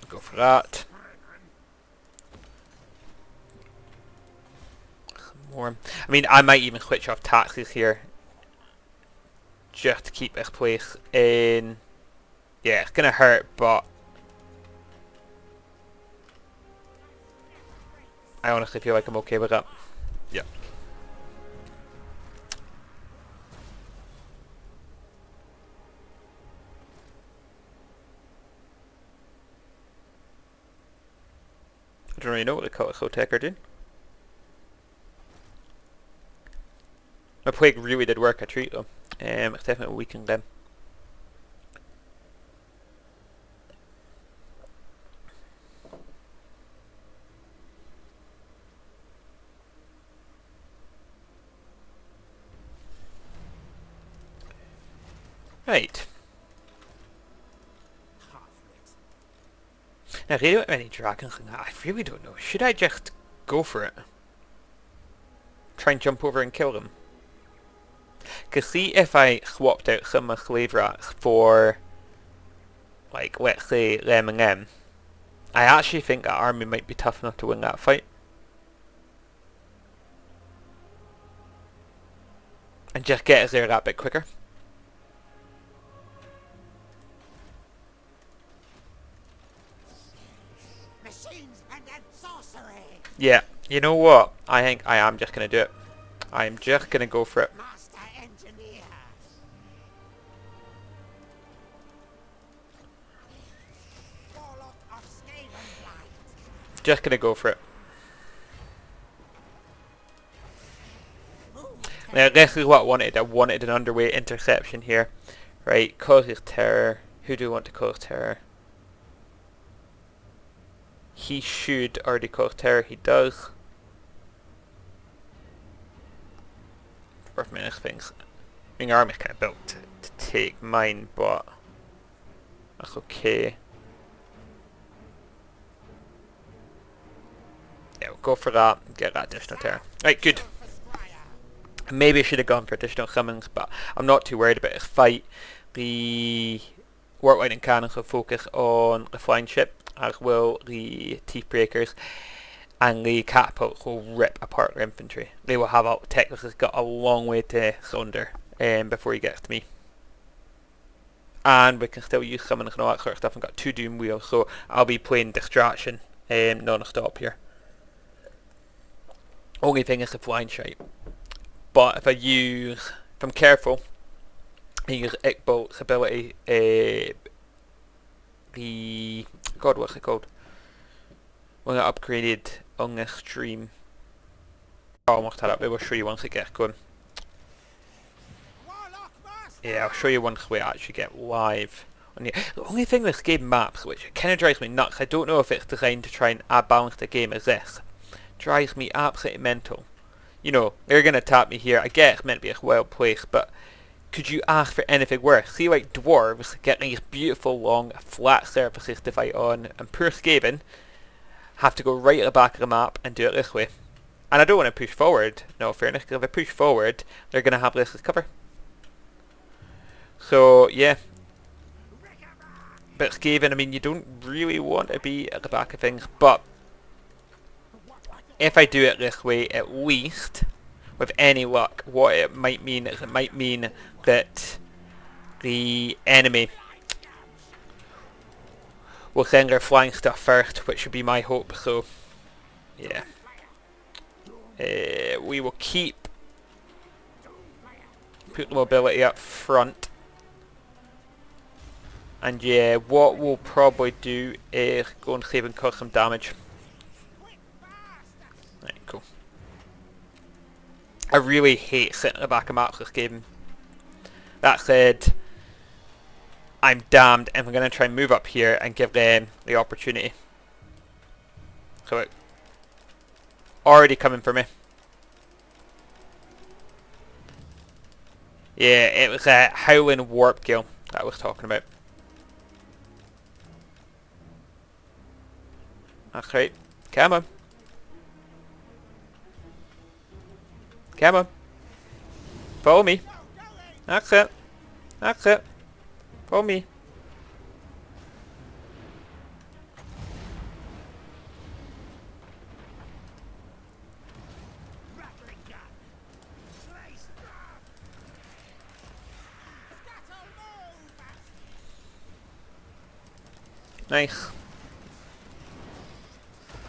Go for that. Some more. I mean, I might even switch off taxes here, just to keep this place in. Yeah, it's gonna hurt, but I honestly feel like I'm okay with that. Yeah. I don't really know what the Cotech are doing. My plague really did work, I treat them. It's definitely weakened them. Right. Now, I really don't have any dragons in that. I really don't know. Should I just go for it? Try and jump over and kill them? Because see if I swapped out some of my slave rats for, like, let's say them and them, I actually think that army might be tough enough to win that fight. And just get us there that bit quicker. Machines and then sorcery. Yeah, you know what? I think I am just going to do it. I am just going to go for it. Master engineer. Warlock of Skaven Blight. Just going to go for it. Now this is what I wanted. I wanted an underweight interception here. Right, causes terror. Who do you want to cause terror? He should already cause terror. He does. Worth many things. I mean, our army's kind of built to take mine, but that's okay. Yeah, we'll go for that and get that additional terror. Right, good. Maybe I should have gone for additional summons, but I'm not too worried about this fight. The Warp Lightning Cannons will focus on the flying ship, as will the Teeth Breakers, and the catapults will rip apart their infantry. They will have Techless has got a long way to Sonder before he gets to me. And we can still use summons and all that sort of stuff, and got 2 Doom Wheels, so I'll be playing Distraction non-stop here. Only thing is the flying shite. But if I'm careful, I use Ickbolt's ability, what's it called? When I upgraded on this stream. I almost had it, but we'll show you once it gets going. Yeah, I'll show you once we actually get live The only thing with game maps, which kind of drives me nuts, I don't know if it's designed to try and add balance to the game, is this. Drives me absolutely mental. You know, they're going to tap me here. I get it's meant to be a wild place, but could you ask for anything worse? See, like dwarves get these beautiful long flat surfaces to fight on, and poor Skaven have to go right at the back of the map and do it this way. And I don't want to push forward, no fairness, because if I push forward, they're going to have this as cover. So, yeah. But Skaven, I mean, you don't really want to be at the back of things, but if I do it this way, at least, with any luck, what it might mean is it might mean that the enemy will send their flying stuff first, which would be my hope. So, yeah. We will put the mobility up front. And yeah, what we'll probably do is go and save and cause some damage. Right, cool. I really hate sitting at the back of maps this game. That said, I'm damned if I'm going to try and move up here and give them the opportunity. So it already coming for me. Yeah, it was a howling warp kill that I was talking about. That's right. Come on. Come on. Follow me. That's it. That's it. Follow me. Nice.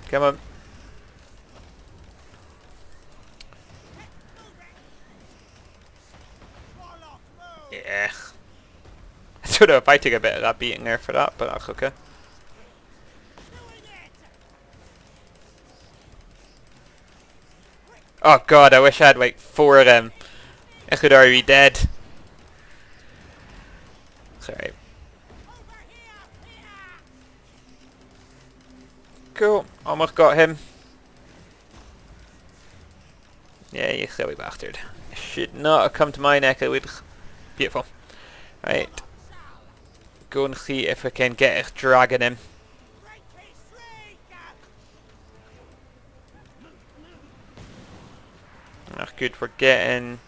Come on. Yeah. I don't know if I took a bit of that beating there for that, but that's okay. Oh god, I wish I had like 4 of them. I could already be dead. Sorry. Cool, almost got him. Yeah, you silly bastard. Should not have come to my neck of the woods. Beautiful. Right. Go and see if we can get his dragon in. That's good, we're getting...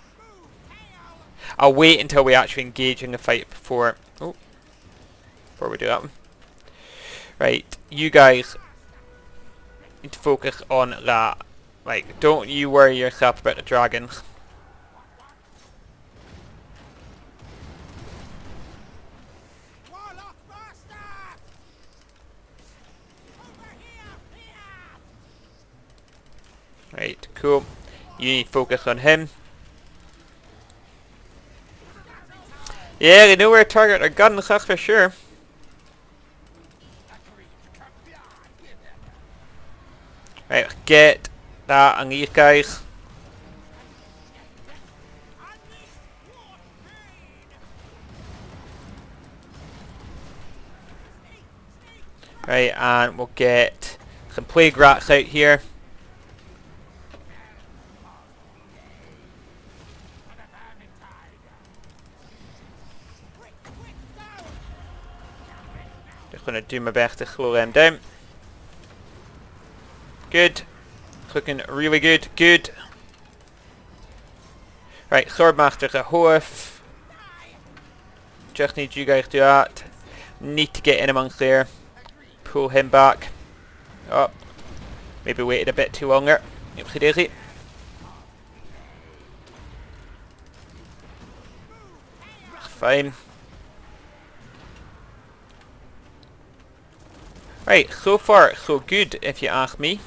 I'll wait until we actually engage in the fight before we do that one. Right, you guys need to focus on that. Like, don't you worry yourself about the dragons. Right, cool. You need to focus on him. Yeah, they know where to target their guns, that's for sure. Right, let's get that on these guys. Right, and we'll get some plague rats out here. Just going to do my best to slow them down. Good. It's looking really good. Good. Right, Swordmaster's a hoof. Just need you guys to do that. Need to get in amongst there. Pull him back. Oh. Maybe waited a bit too longer. Oopsie daisy. Fine. Right, so far so good if you ask me.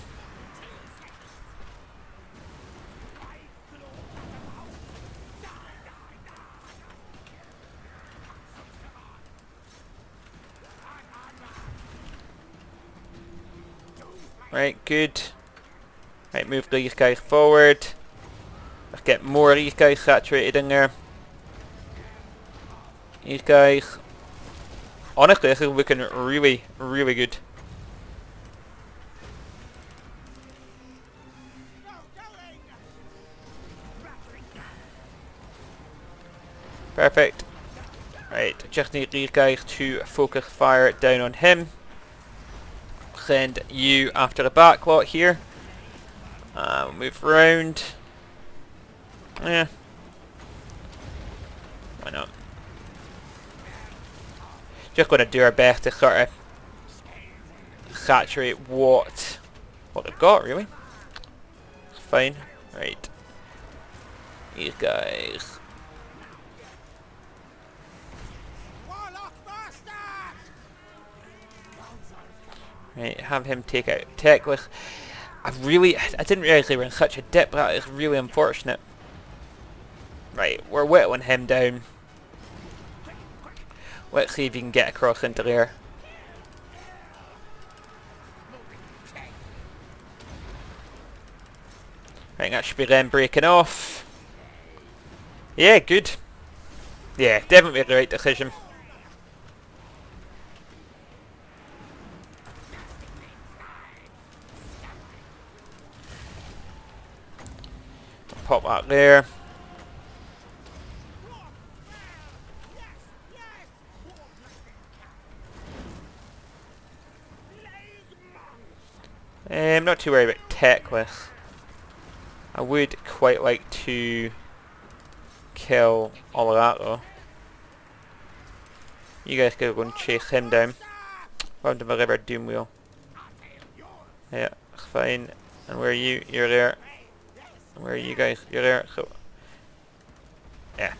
Right, good. Right, move these guys forward. Let's get more of these guys saturated in there. These guys. Honestly, this is looking really, really good. Perfect. Right, just need these guys to focus fire down on him. Send you after the back lot here. Move round. Yeah. Why not? Just going to do our best to sort of saturate what they've got, really. It's fine. Right. These guys. Right, have him take out Teclis. I didn't realise they were in such a dip. That is really unfortunate. Right, we're whittling him down. Let's see if you can get across into there. Right, that should be them breaking off. Yeah, good. Yeah, definitely the right decision. Pop that there. I'm not too worried about Teclis. I would quite like to kill all of that though. You guys gotta go and chase him down. Round to my river doom wheel. Yeah, that's fine. And where are you? You're there. And where are you guys? You're there. So yeah.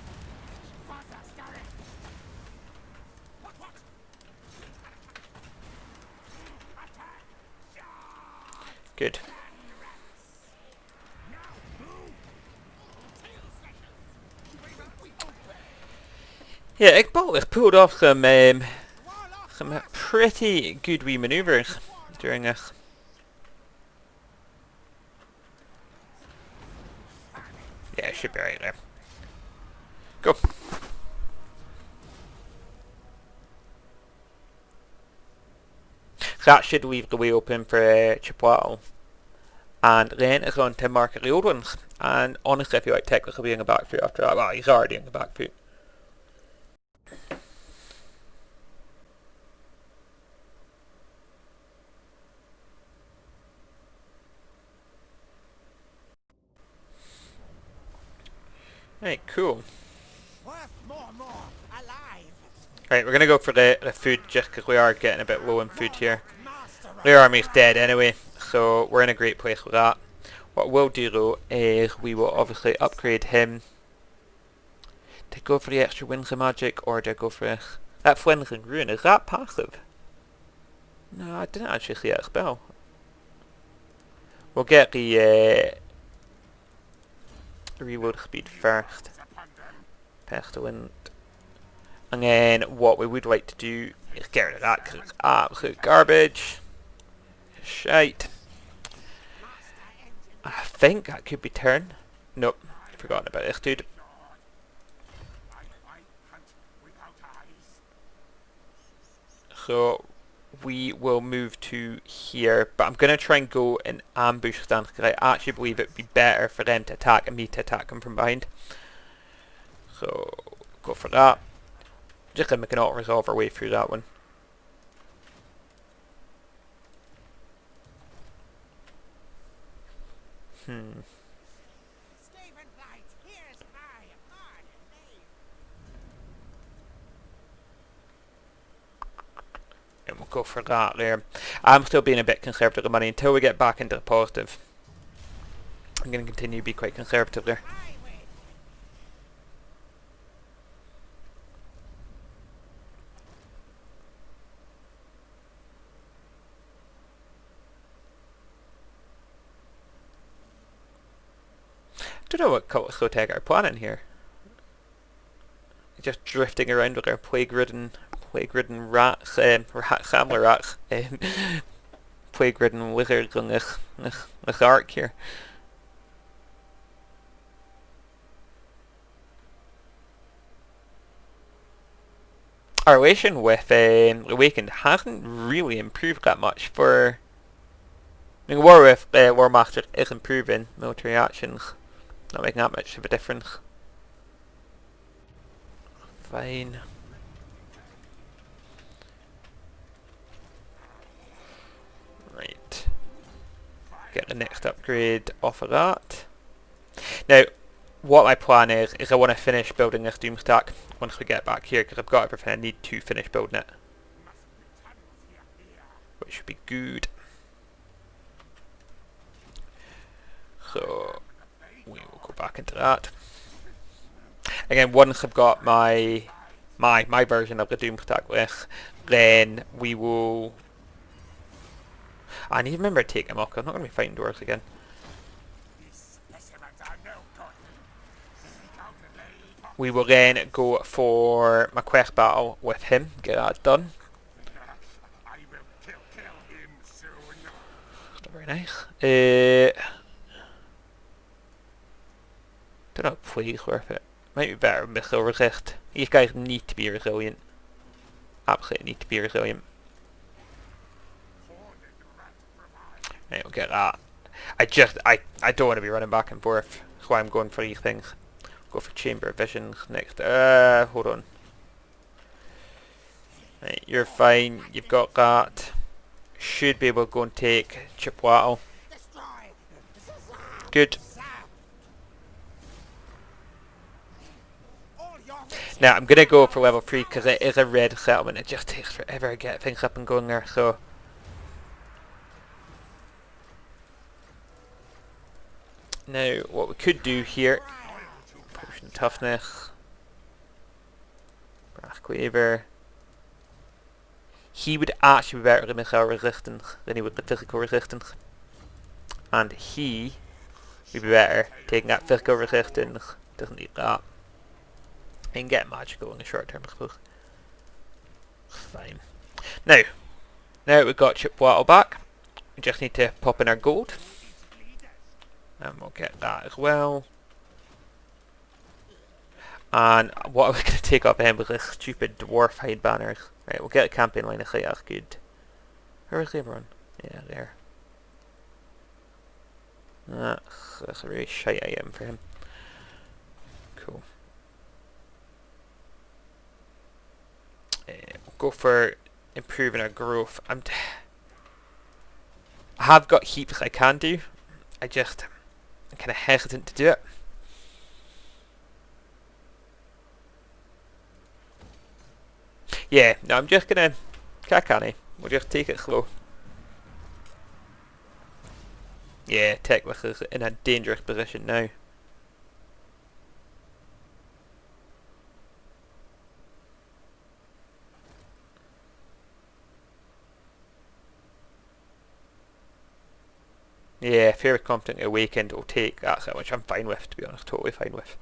Good. Yeah, Iqbal has pulled off some pretty good wee manoeuvres during this. Yeah, it should be right there. Go. So that should leave the way open for Chipwell. And then it's on to market the old ones. And honestly, I feel like Teclis will be in the back foot after that. Well, he's already in the back foot. Right, cool. Worth more alive. Right, we're going to go for the food just because we are getting a bit low in food here. Their army's dead anyway, so we're in a great place with that. What we'll do though is we will obviously upgrade him to go for the extra Winds of Magic, or do I go for this? That Flensling Ruin, is that passive? No, I didn't actually see that spell. We'll get the reload speed first. Pestilent. And then what we would like to do is get rid of that because it's absolute garbage. Shite. I think that could be turn. Nope, forgotten about this dude. So we will move to here, but I'm going to try and go in ambush stance because I actually believe it would be better for them to attack and me to attack them from behind. So go for that. Just so we can auto-resolve our way through that one. And we'll go for that there. I'm still being a bit conservative with money until we get back into the positive. I'm going to continue to be quite conservative there. I don't know what Sloteg are planning here. Just drifting around with our plague-ridden rats, Samler rats, plague-ridden lizards on this arc here. our relation with Awakened hasn't really improved that much. For I mean, war with War Master is improving military actions, not making that much of a difference. Fine. Right. Get the next upgrade off of that. Now, what my plan is I want to finish building this Doom stack once we get back here, because I've got everything I need to finish building it, which should be good. So we will go back into that. Again, once I've got my version of the Doom stack list, then we will. I need to remember to take them off, 'cause I'm not going to be fighting doors again. We will then go for my quest battle with him, get that done. I will kill him soon. Not very nice. Don't know if Plague's worth it. Might be better missile resist. These guys need to be resilient. Absolutely need to be resilient. Right, we'll get that. I don't want to be running back and forth. That's why I'm going for these things. Go for Chamber of Visions next. Hold on. Right, you're fine. You've got that. Should be able to go and take Chipwattle. Good. Now I'm gonna go for level 3 because it is a red settlement. It just takes forever to get things up and going there. So now what we could do here. Potion of Toughness. Brass Quaver. He would actually be better with missile resistance than he would with physical resistance. And he would be better taking that physical resistance. Doesn't need that. And get magical in the short term, I suppose. Fine. Now we've got Chipwattle back. We just need to pop in our gold. And we'll get that as well. And what I was going to take off him was this stupid dwarf hide banners. Right, we'll get a campaign line of sight, that's good. Where is everyone? Yeah, there. That's a really shite item for him. Cool. We'll go for improving our growth. I have got heaps I can do. I'm kind of hesitant to do it. Yeah, no, I'm just gonna canny. We'll just take it slow. Yeah, Techless is in a dangerous position now. Yeah, Fear of Competent Awakened will take that, which I'm fine with, to be honest, totally fine with.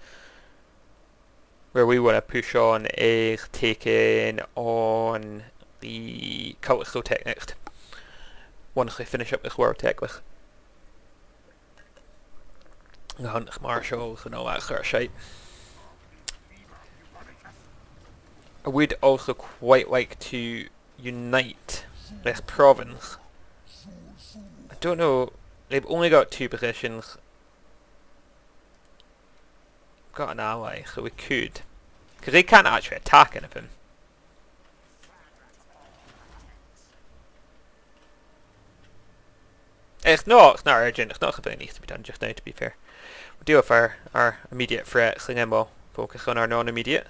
Where we want to push on is taking on the Cult of Slow Tech next. Once we finish up this War of Techless. The Hunters Marshals and all that sort of shite. I would also quite like to unite this province. I don't know, they've only got 2 positions. Got an ally, so we could. Because they can't actually attack anything. It's not urgent, it's not something that needs to be done just now, to be fair. We'll deal with our immediate threats and then we'll focus on our non-immediate.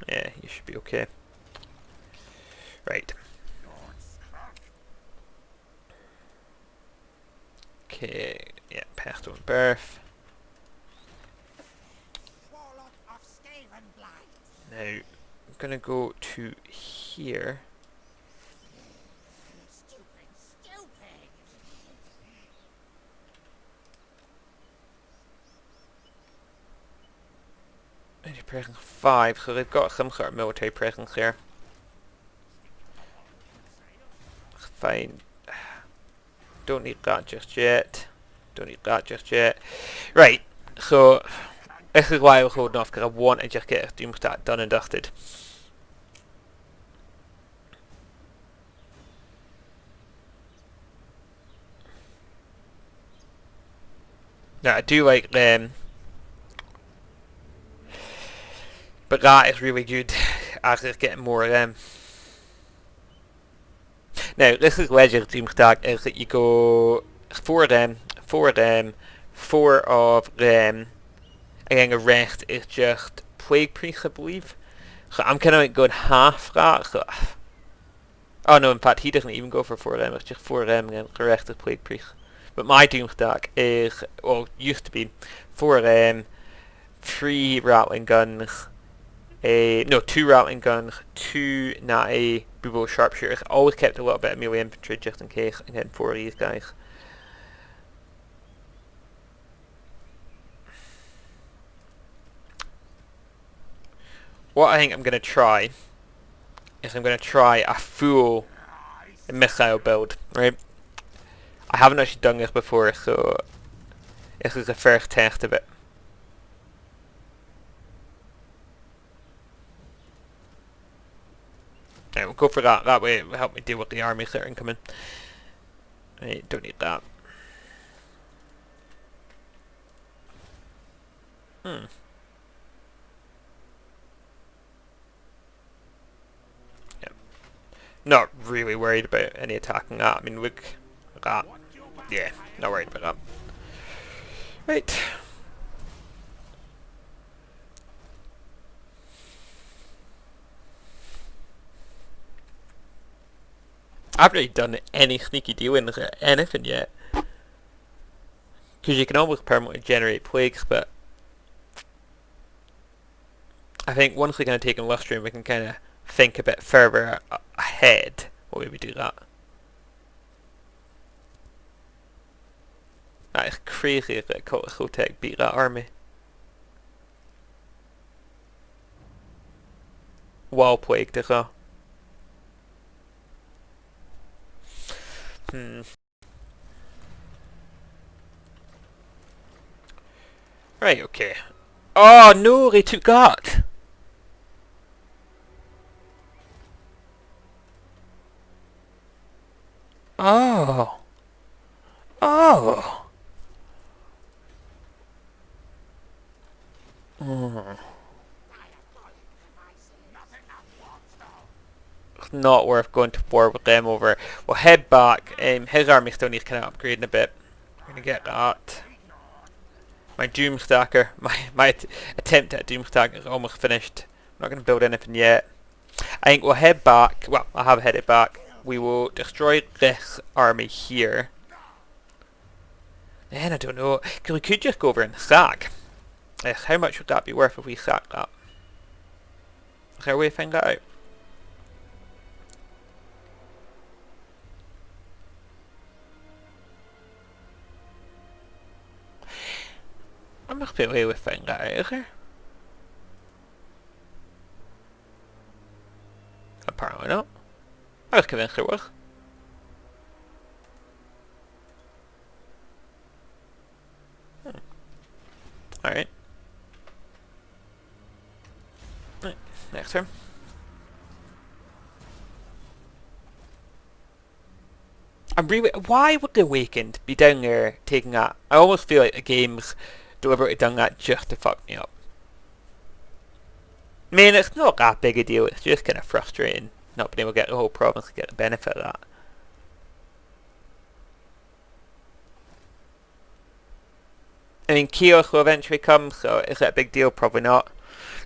Yeah, you should be okay. Right. Okay, yeah, Pestle and Birth. Now, I'm gonna go to here. Military presence 5, so they've got some sort of military presence here. Fine. Don't need that just yet. Don't need that just yet. Right, so This is why I was holding off, because I want to just get Doomstack done and dusted. Now I do like them, but that is really good as it's getting more of them. Now this is Legend Doomstack, is that you go 4 of them, 4 of them, 4 of them, and then the rest is just Plague Priest, I believe. So I'm kind of like going half that. So, oh no, in fact he doesn't even go for 4 of them, it's just 4 of them and then the rest is Plague Priest. But my Doomstack is, well, used to be 4 of them, 3 rattling guns, 2 rattling guns, 2 natty bubo sharpshooters. Always kept a little bit of melee infantry just in case, and then 4 of these guys. What I think I'm going to try is I'm going to try a full missile build, right? I haven't actually done this before, so this is the first test of it. Right, we'll go for that. That way it will help me deal with the armies that are incoming. Right, don't need that. Not really worried about any attacking that. I mean, look at that. Yeah, not worried about that. Right. I haven't really done any sneaky dealings or anything yet. Because you can almost permanently generate plagues, but I think once we're going to take Illustrium, we can kind of think a bit further ahead what way we do that. That is crazy that Skrolk beat that army. Wall plagued as well. Right, okay. Oh no, they took that! Oh. Oh. It's not worth going to war with them over. We'll head back. His army still needs kind of upgrading a bit. We're going to get that. My Doomstacker, my attempt at Doomstacker is almost finished. I'm not going to build anything yet. I think we'll head back. Well, I have headed back. We will destroy this army here. Then I don't know, because we could just go over and sack. How much would that be worth if we sack that? Is there a way to find that out? There must be a way to find that out, is there? Apparently not. I was convinced there was. Alright. Right, next turn. I'm really... Why would the Awakened be down there taking that? I almost feel like the game's deliberately done that just to fuck me up. I mean, it's not that big a deal, it's just kind of frustrating not being able to get the whole province to get the benefit of that. I mean, Chaos will eventually come, so is that a big deal? Probably not.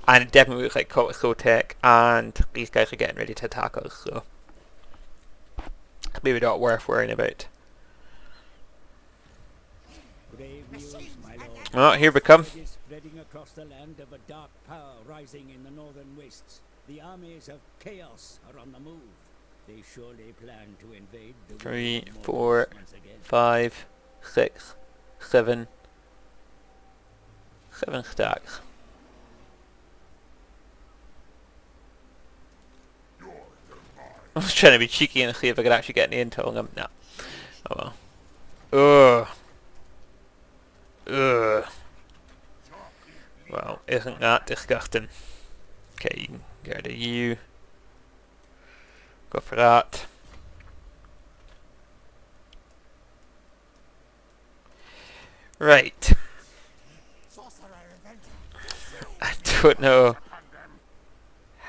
And it definitely looks like Skrolk and these guys are getting ready to attack us, so maybe not worth worrying about. Oh, here we come. Spreading across the land of a dark power rising in the northern wastes. The armies of chaos are on the move. They surely plan to invade the 3, 4, 5, 6, 7. 7 stacks. I was trying to be cheeky and see if I could actually get any intel on them. No. Oh well. Ugh. Ugh. Well, isn't that disgusting? Okay, you can get rid of you. Go for that. Right. Sorcerer inventor. I don't know Upon them.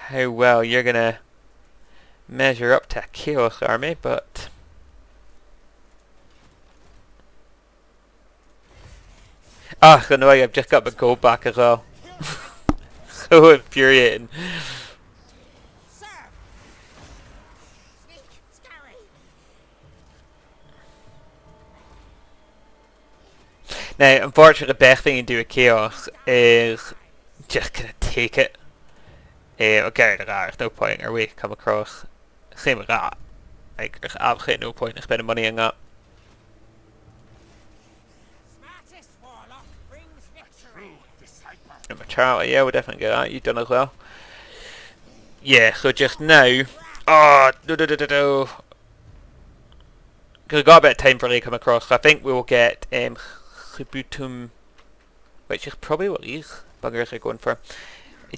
how well you're gonna measure up to a Chaos army, but ah, no, I've just got my gold back as well. So infuriating. Sir! Sneak! Scurry! Now, unfortunately, the best thing you do with Chaos is just gonna take it. We'll get rid of that. There's no point. Or we come across. Same with that. Like, there's absolutely no point in spending money on that. Smartest warlock brings victory. True disciple. And my Charlie, yeah, we'll definitely get that. You've done as well. Yeah, so just now. Oh, no. Because we've got a bit of time for they come across. So I think we will get Tributum, which is probably what these buggers are going for.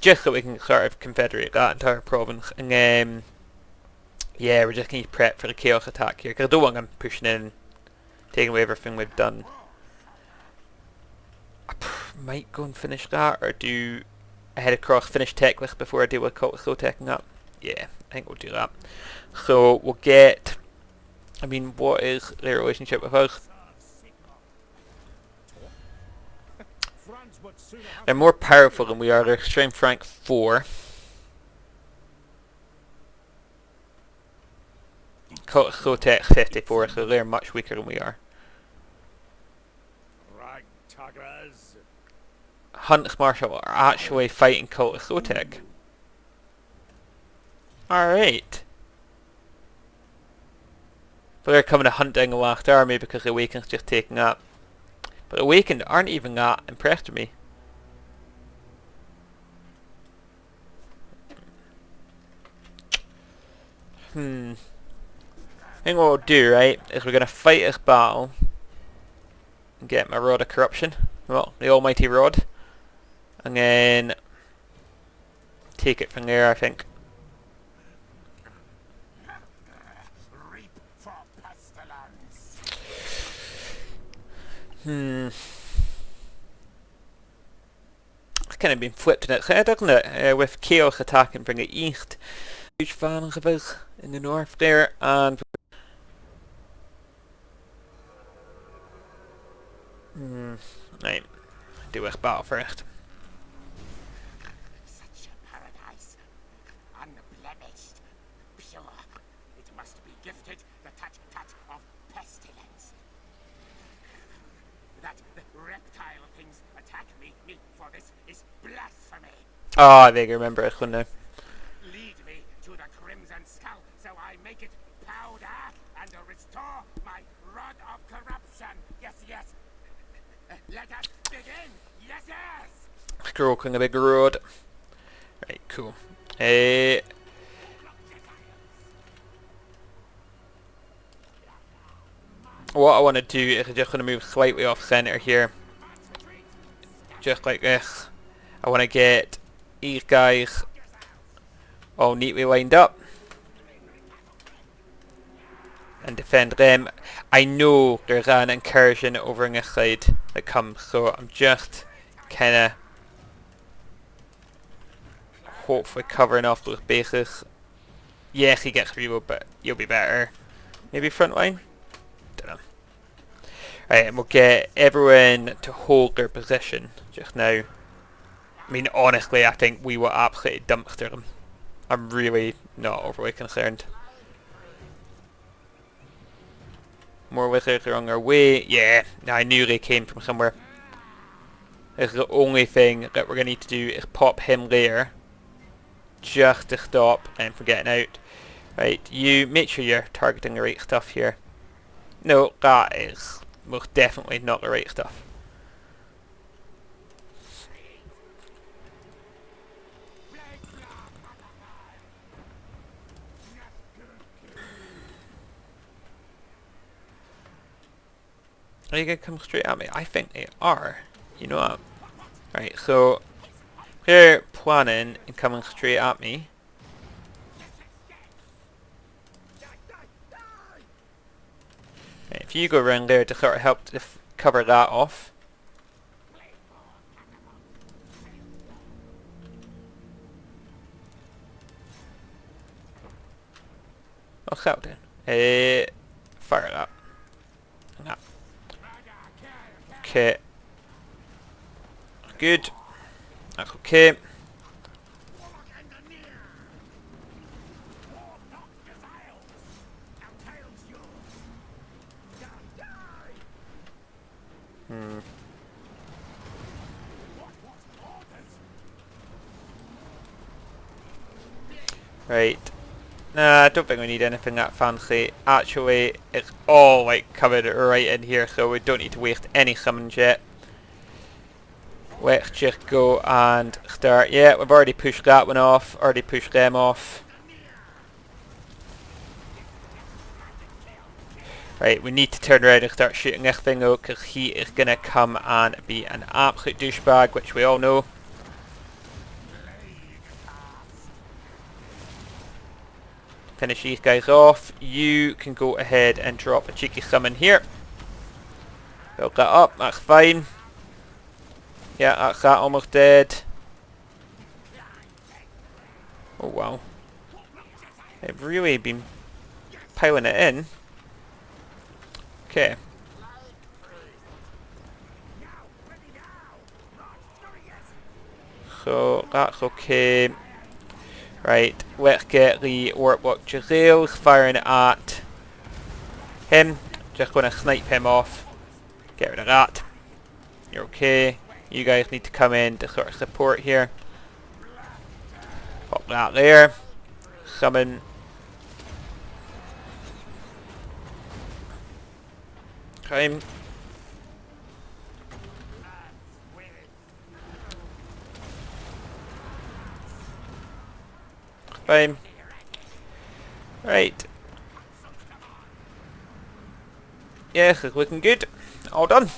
Just so we can sort of confederate that entire province. And then, yeah, we're just going to prep for the Chaos attack here. Because I don't want them pushing in, taking away everything we've done. I might go and finish that, or do I head across, finish Techless before I deal with Cult Tech and that. Yeah, I think we'll do that. So we'll get, I mean, what is their relationship with us? They're more powerful than we are. They're strength rank 4. Cult Tech 54, so they're much weaker than we are. Ragtuggers. Hunt's Marshal are actually fighting Cult Tech. Alright. So they're coming to hunt down the last army because the Awaken's just taking that. But the Awakened aren't even that impressed with me. I think what we'll do, right, is we're going to fight this battle and get my Rod of Corruption. Well, the Almighty Rod. And then take it from there, I think. Reap for pestilence. It's kind of been flipped in its head, hasn't it? With Chaos attacking from the east. Huge fans of us in the north there, and right, do this battle first. Such a paradise. Unblemished. Pure. It must be gifted the touch of pestilence. That the reptile things attack me for this is blasphemy. Oh, I vaguely remember this one now. Lead me to the crimson skull so I make it powder and restore my rod of corruption. Yes, yes. Let us begin. Yes, yes. Skrolk on the big road. Right, cool. What I want to do is I'm just going to move slightly off center here. Just like this. I want to get these guys all neatly lined up and defend them. I know there's an incursion over on this side that comes, so I'm just kind of hopefully covering off those bases. Yes, he gets reload, but you'll be better. Maybe front line? Dunno. Right, and we'll get everyone to hold their position just now. I mean, honestly, I think we will absolutely dumpster them. I'm really not overly concerned. More wizards are on their way. Yeah, I knew they came from somewhere. This is the only thing that we're going to need to do is pop him there. Just to stop him from getting out. Right, you make sure you're targeting the right stuff here. No, that is most definitely not the right stuff. Are you going to come straight at me? I think they are. You know what? Right, so They're planning and coming straight at me. Right, if you go around there to sort of help to cover that off. What's that doing? Fire that. No. Okay. Good. That's okay. Right. Nah, I don't think we need anything that fancy. Actually, it's all like covered right in here, so we don't need to waste any summons yet. Let's just go and start. Yeah, we've already pushed that one off. Already pushed them off. Right, we need to turn around and start shooting this thing though, because he is going to come and be an absolute douchebag, which we all know. Finish these guys off. You can go ahead and drop a cheeky summon here. Build that up, that's fine. Yeah, that's that, almost dead. Oh wow. They've really been piling it in. Okay. So that's okay. Right, let's get the Warp Watcher Rails firing at him. Just gonna snipe him off. Get rid of that. You're okay. You guys need to come in to sort of support here. Pop that there. Summon. Time. Fine. Right. Yes, it's looking good. All done.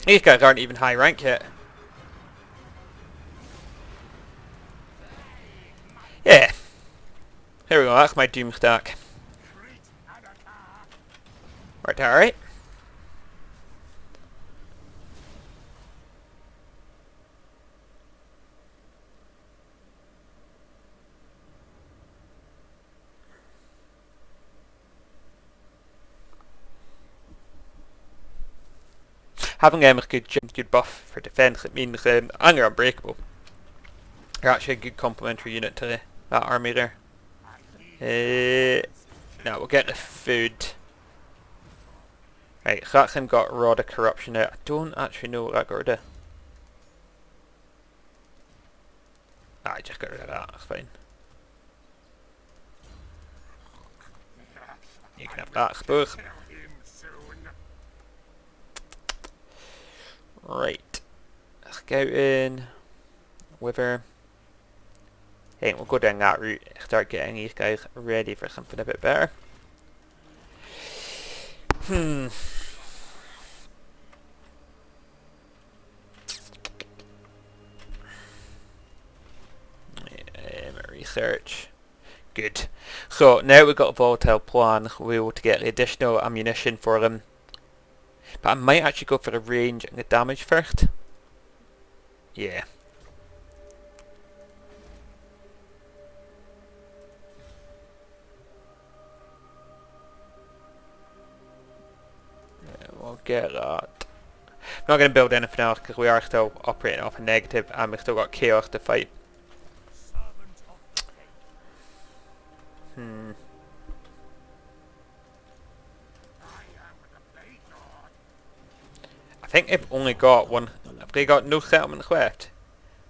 These guys aren't even high rank yet. Yeah. Here we go, that's my doom stack. Right, alright. Having them with good buff for defense, it means and you're unbreakable. You're actually a good complementary unit to that army there. Now we'll get the food. Right, so that's him got Rod of Corruption there. I don't actually know what that got rid of. I just got rid of that, that's fine. You can have that, I suppose. Right. Scouting. Wither. Hey, we'll go down that route. Start getting these guys ready for something a bit better. Research. Good. So now we've got a volatile plan. We'll be able to get additional ammunition for them. But I might actually go for the range and the damage first. Yeah. We'll get that. I'm not going to build anything else because we are still operating off a negative and we've still got chaos to fight. I think they've only got one. Have they got no settlements left?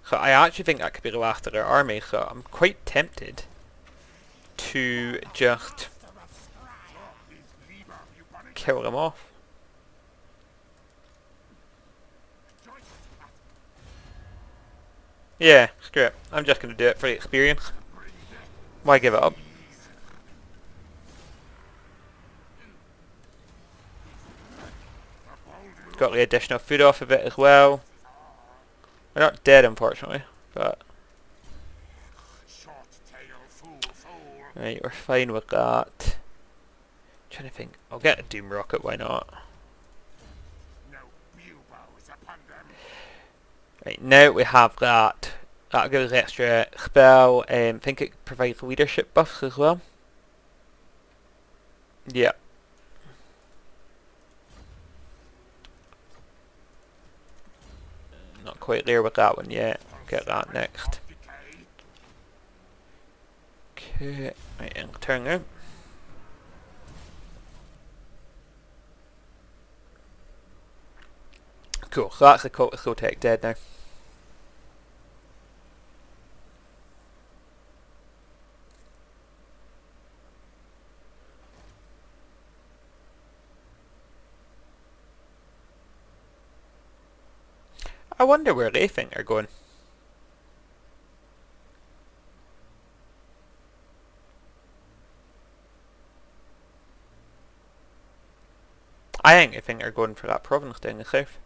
So I actually think that could be the last of their army, so I'm quite tempted to just kill them off. Yeah, screw it. I'm just going to do it for the experience. Why give it up? got the additional food off of it as well. We're not dead, unfortunately, but Short tail fool fool. right, we're fine with that. Trying to think. I'll get a Doom Rocket, why not? No buboes upon them. Right, now we have that. That'll give us extra spell. I think it provides leadership buffs as well. Yeah. Not quite there with that one yet. Get that next. Okay, right, and turn now. Cool, so that's the Cultical Tech dead now. I wonder where they think they're going. I think they're going for that province down the south.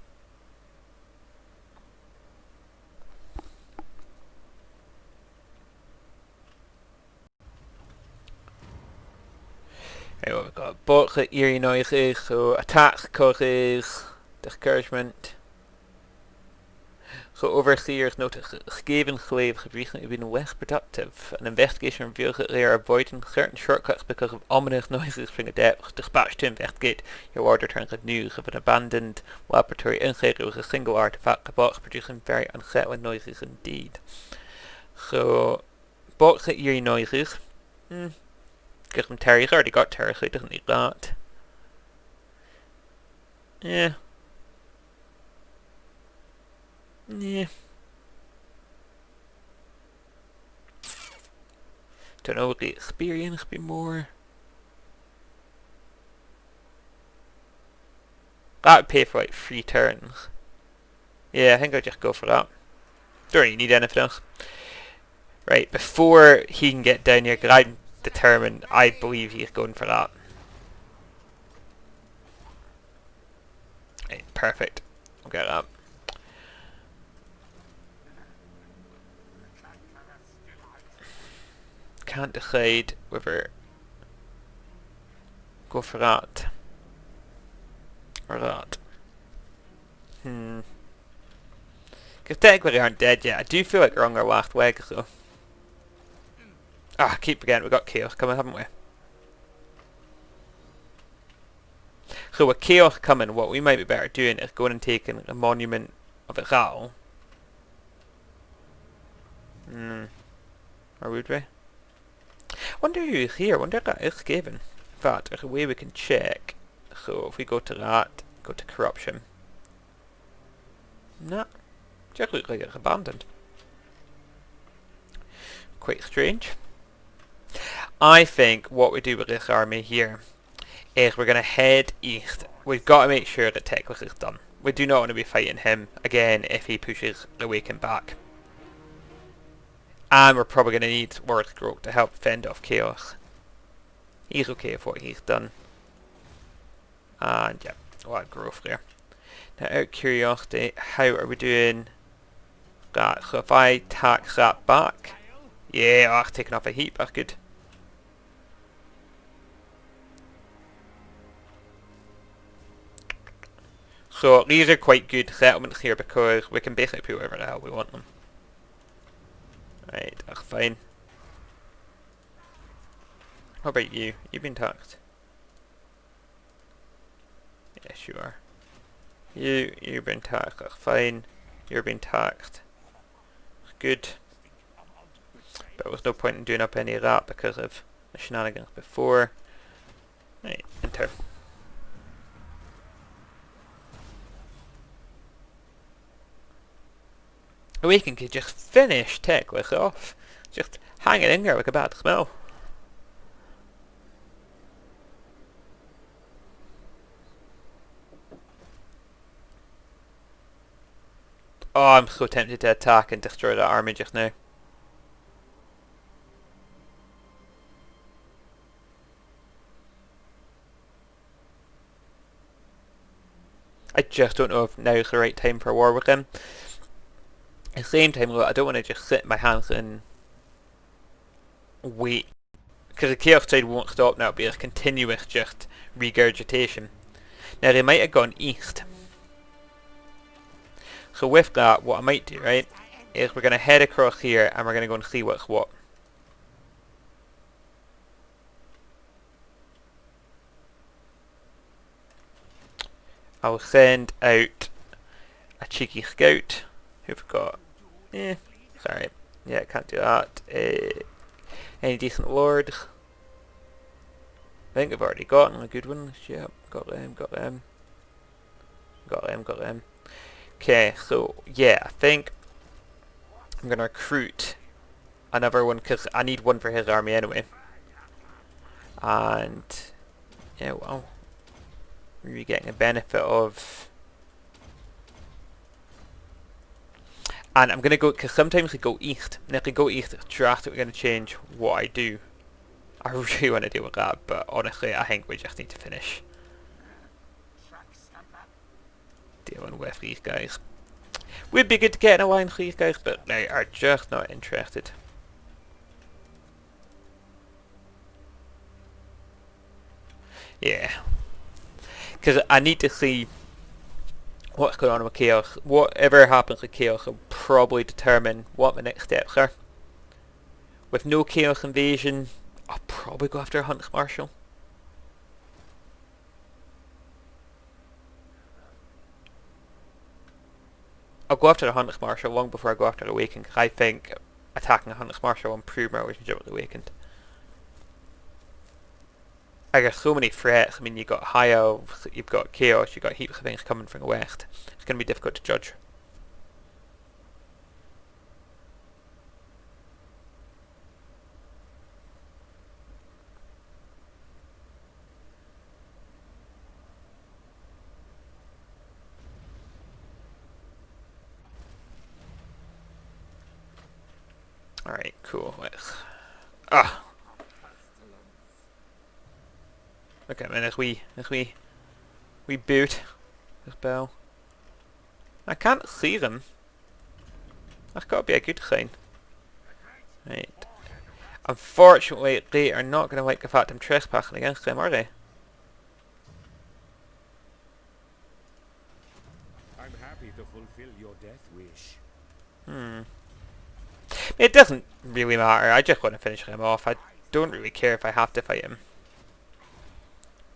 Right, what we've got? Boxlet, eerie noises, so attacks causes discouragement. So overseers notice that Skaven slaves have recently been less productive. An investigation reveals that they are avoiding certain shortcuts because of ominous noises from the depths. Dispatched to investigate, your order turns up news of an abandoned laboratory. Inside there was a single artifact, a box producing very unsettling noises indeed. So, box at eerie noises. Gives him terror. He's already got terror, so he doesn't need that. Yeah. Yeah. Don't know, would the experience be more? That would pay for like 3 turns. Yeah, I think I'll just go for that. Don't really need anything else. Right, before he can get down here, because I'm determined, I believe he's going for that. Right, perfect. I'll get that. Can't decide whether go for that or that. Because technically they aren't dead yet. I do feel like they're on their last leg, so. Ah, keep forgetting we've got Chaos coming, haven't we? So with Chaos coming, what we might be better doing is going and taking a Monument of Exile. Or would we? Wonder who's here. Wonder if that is Skaven. In fact, there's a way we can check. So if we go to that, go to Corruption. Nah. Just looks like it's abandoned. Quite strange. I think what we do with this army here is we're going to head east. We've got to make sure that Teclis is done. We do not want to be fighting him again if he pushes the Awaken back. And we're probably going to need Skrolk to help fend off Chaos. He's okay with what he's done. And yeah, a lot of growth there. Now out of curiosity, how are we doing that? So if I tax that back, yeah, oh, that's taken off a heap, that's good. So these are quite good settlements here because we can basically put wherever the hell we want them. Right, that's fine. How about you? You've been taxed. Yes, you are. You've been taxed, that's fine. You're being taxed. Good. But there was no point in doing up any of that because of the shenanigans before. Right, enter. Awaken could just finish Teclis off. Just hanging in there like a bad smell. Oh, I'm so tempted to attack and destroy that army just now. I just don't know if now's the right time for a war with him. At the same time, though, I don't want to just sit in my hands and wait. Because the Chaos Tide won't stop now. It'll be a continuous just regurgitation. Now, they might have gone east. So with that, what I might do, right, is we're going to head across here and we're going to go and see what's what. I'll send out a cheeky scout. Who've got? Sorry. Yeah, can't do that. Any decent lords? I think I've already gotten a good one. Yep, got them, got them. Got them, got them. Okay, so yeah, I think I'm going to recruit another one because I need one for his army anyway. And yeah, well, we're getting a benefit of. And I'm going to go, because sometimes I go east, and if I go east, it's drastically going to change what I do. I really want to deal with that, but honestly, I think we just need to finish dealing with these guys. Would be good to get an alliance with these guys, but they are just not interested. Yeah. Because I need to see what's going on with Chaos. Whatever happens with Chaos will probably determine what the next steps are. With no Chaos invasion, I'll probably go after a Hunts Marshal. I'll go after the Hunts Marshal long before I go after the Awakened, because I think attacking a Hunts Marshal will improve my relationship with the Awakened. I got so many threats. I mean, you've got High Elves, you've got Chaos, you've got heaps of things coming from the west. It's going to be difficult to judge. Alright, cool. Let's... Okay, man, as we boot this bell. I can't see them. That's got to be a good sign. Right. Unfortunately, they are not going to like the fact I'm trespassing against them, are they? I'm happy to fulfill your death wish. It doesn't really matter. I just want to finish him off. I don't really care if I have to fight him.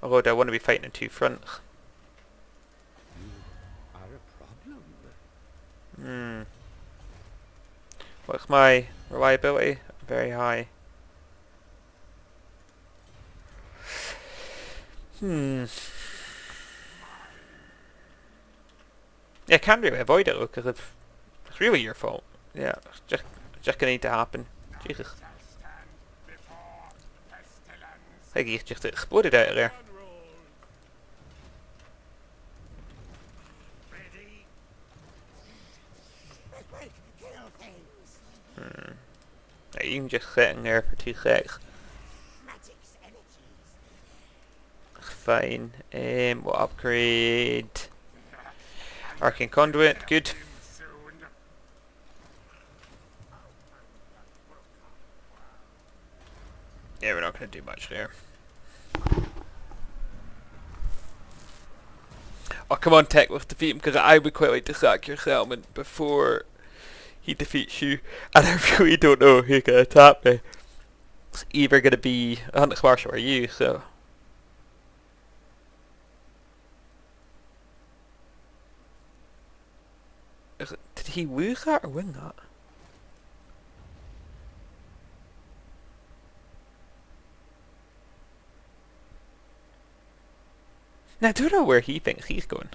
Although I want to be fighting on two fronts. You are a problem. What's my reliability? Very high. Yeah, I can't really avoid it though, because it's really your fault. Yeah, it's just gonna need to happen. Jesus. I think he's just exploded out of there. Right, you can just sit in there for 2 secs. That's fine. We'll upgrade Arcane Conduit. Good. Yeah, we're not going to do much there. Oh, come on, Tech, let's defeat him, because I would quite like to sack your settlement before he defeats you, and I really don't know who's going to attack me. It's either going to be a Hunter's Marshal or you, so... Did he lose that or win that? Now, I don't know where he thinks he's going.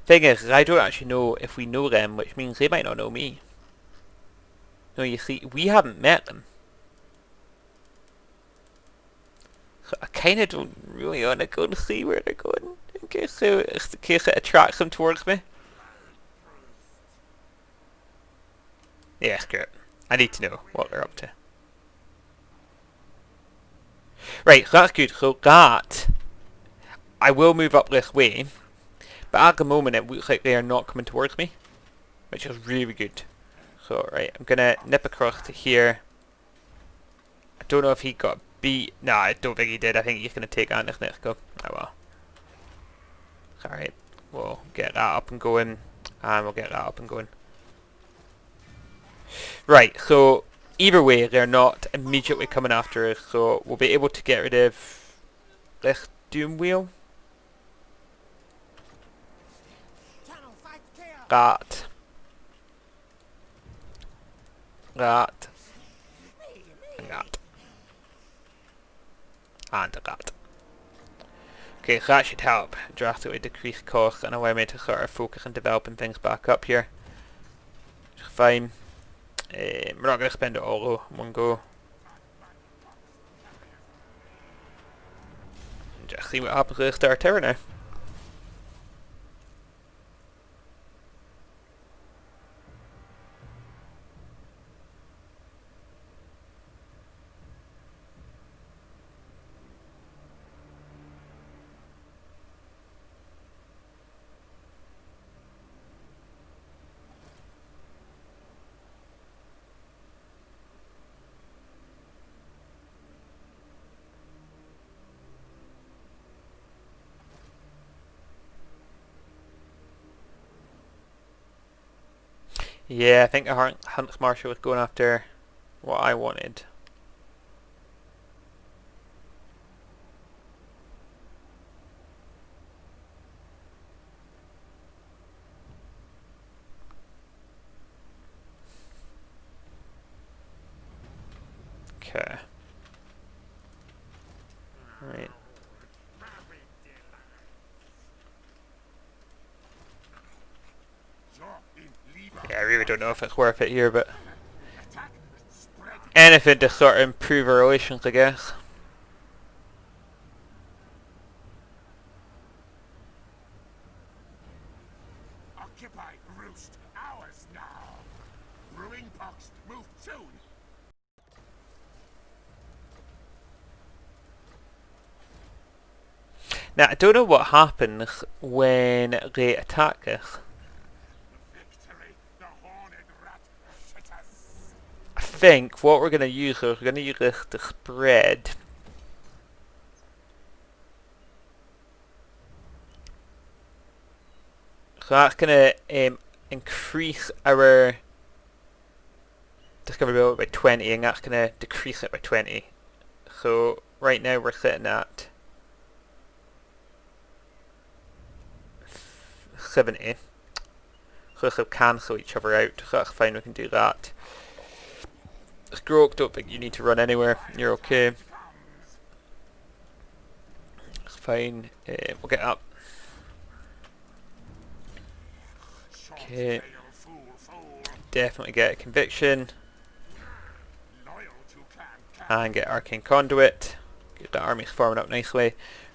Thing is, I don't actually know if we know them, which means they might not know me. No, you see, we haven't met them. I kind of don't really want to go and see where they're going in case it attracts them towards me. Yeah, screw it. I need to know what they're up to. Right, so that's good. So that, I will move up this way, but at the moment it looks like they are not coming towards me, which is really good. So, right, I'm going to nip across to here. I don't know if he got beat. No, I don't think he did. I think he's going to take on this next go. Oh well. Alright, we'll get that up and going, and we'll get that up and going. Right, so either way, they're not immediately coming after us, so we'll be able to get rid of this doom wheel. Channel fight chaos. That. That. And that. And that. Okay, so that should help drastically decrease costs and allow me to sort of focus on developing things back up here. Which is fine. We're not going to spend it all in one go. Just see what happens with the Star Tower now. Yeah, I think the Hunts Marshal was going after what I wanted. Okay. Right. Yeah, I really don't know if it's worth it here, but Attack. Spread. anything to sort of improve our relations, I guess. Occupy roost. Ours now. Brewing pox. Move soon. Now, I don't know what happens when they attack us. Victory. The horned rat. Shitters. I think what we're going to use is we're going to use this to spread. So that's going to increase our discoverability by 20, and that's going to decrease it by 20. So right now we're sitting at 70. So this will cancel each other out, so that's fine, we can do that. Skrolk, don't think you need to run anywhere, you're okay. It's fine, we'll get up. Okay, definitely get a conviction. And get Arcane Conduit. Get the armies forming up nicely.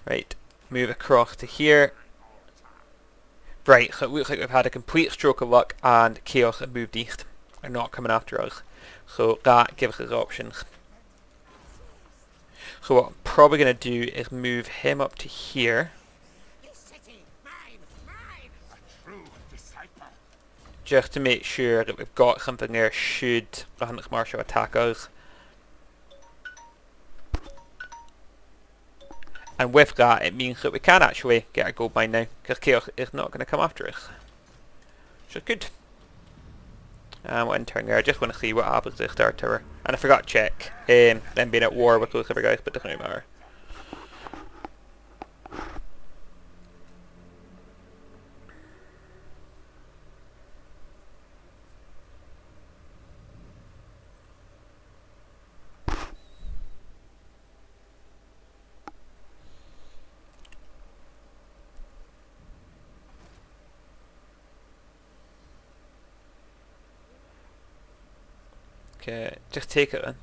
Right, move across to here. Right, so it looks like we've had a complete stroke of luck and Chaos have moved east. They're not coming after us. So that gives us options. So what I'm probably going to do is move him up to here. This city, mine, mine. A true disciple. Just to make sure that we've got something there should the Hunts Marshal attack us. And with that, it means that we can actually get a gold mine now, because Chaos is not going to come after us. Which is good. And we'll turn there. I just want to see what happens to the Star Tower. And I forgot to check them being at war with those other guys, but it doesn't really matter. Okay, just take it then.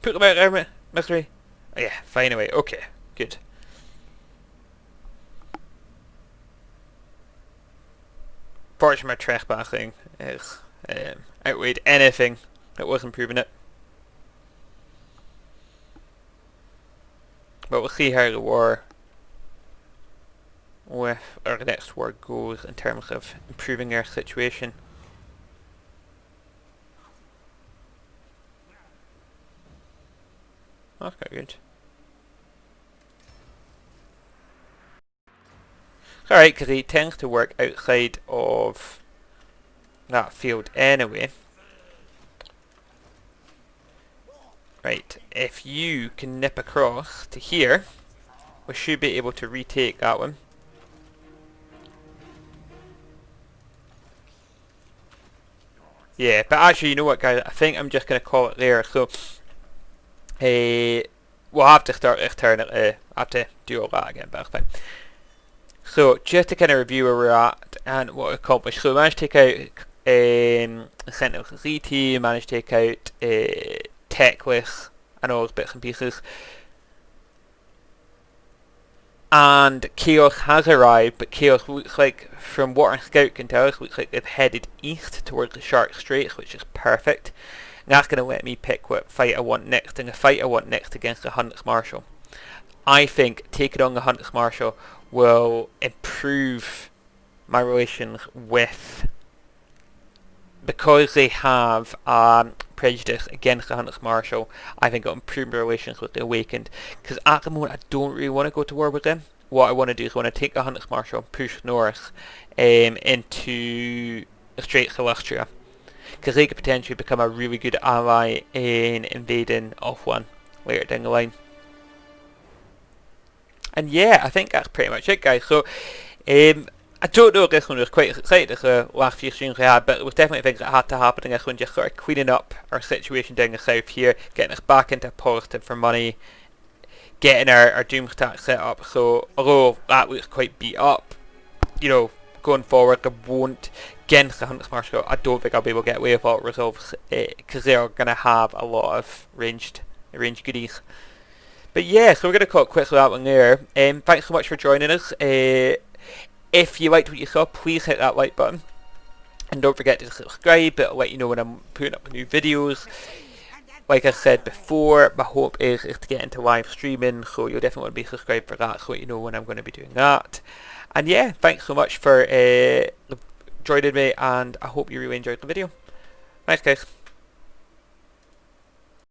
Put them out there, misery. Yeah, fine away. Okay, good. Fortunately, my track backing is outweighed anything that was improving it. But we'll see how the war with our next war goes in terms of improving our situation. That's quite good. Alright, because he tends to work outside of that field anyway. Right, if you can nip across to here, we should be able to retake that one. Yeah, but actually, you know what, guys? I think I'm just going to call it there. So, we'll have to start this turn. I have to do all that again, but that's fine. So, just to kind of review where we're at and what we accomplished. So, we managed to take out Sentinel ZT, managed to take out Techless and all those bits and pieces. And Chaos has arrived, but Chaos looks like, from what our scout can tell us, looks like they've headed east towards the Shark Straits, which is perfect. And that's going to let me pick what fight I want next, and the fight I want next against the Hunts Marshal. I think taking on the Hunts Marshal will improve my relations with, because they have prejudice against the Hunts Marshal. I think it'll improve my relations with the Awakened, because at the moment I don't really want to go to war with them. What I want to do is I want to take the Hunts Marshal and push north into the Straits of Lustria, because they could potentially become a really good ally in invading Off One later down the line. And yeah, I think that's pretty much it, guys. So, I don't know if this one was quite as exciting as the last few streams we had, but there was definitely things that had to happen in this one, just sort of cleaning up our situation down the south here, getting us back into positive for money, getting our Doomstack set up. So, although that looks quite beat up, you know, going forward, there won't, against the Hunts Marshal, I don't think I'll be able to get away with all resolves, because they're going to have a lot of ranged goodies. But yeah, so we're going to call it quits with that one there. Thanks so much for joining us. If you liked what you saw, please hit that like button. And don't forget to subscribe, it'll let you know when I'm putting up new videos. Like I said before, my hope is to get into live streaming, so you'll definitely want to be subscribed for that, so you know when I'm going to be doing that. And yeah, thanks so much for joining me, and I hope you really enjoyed the video. Thanks, guys.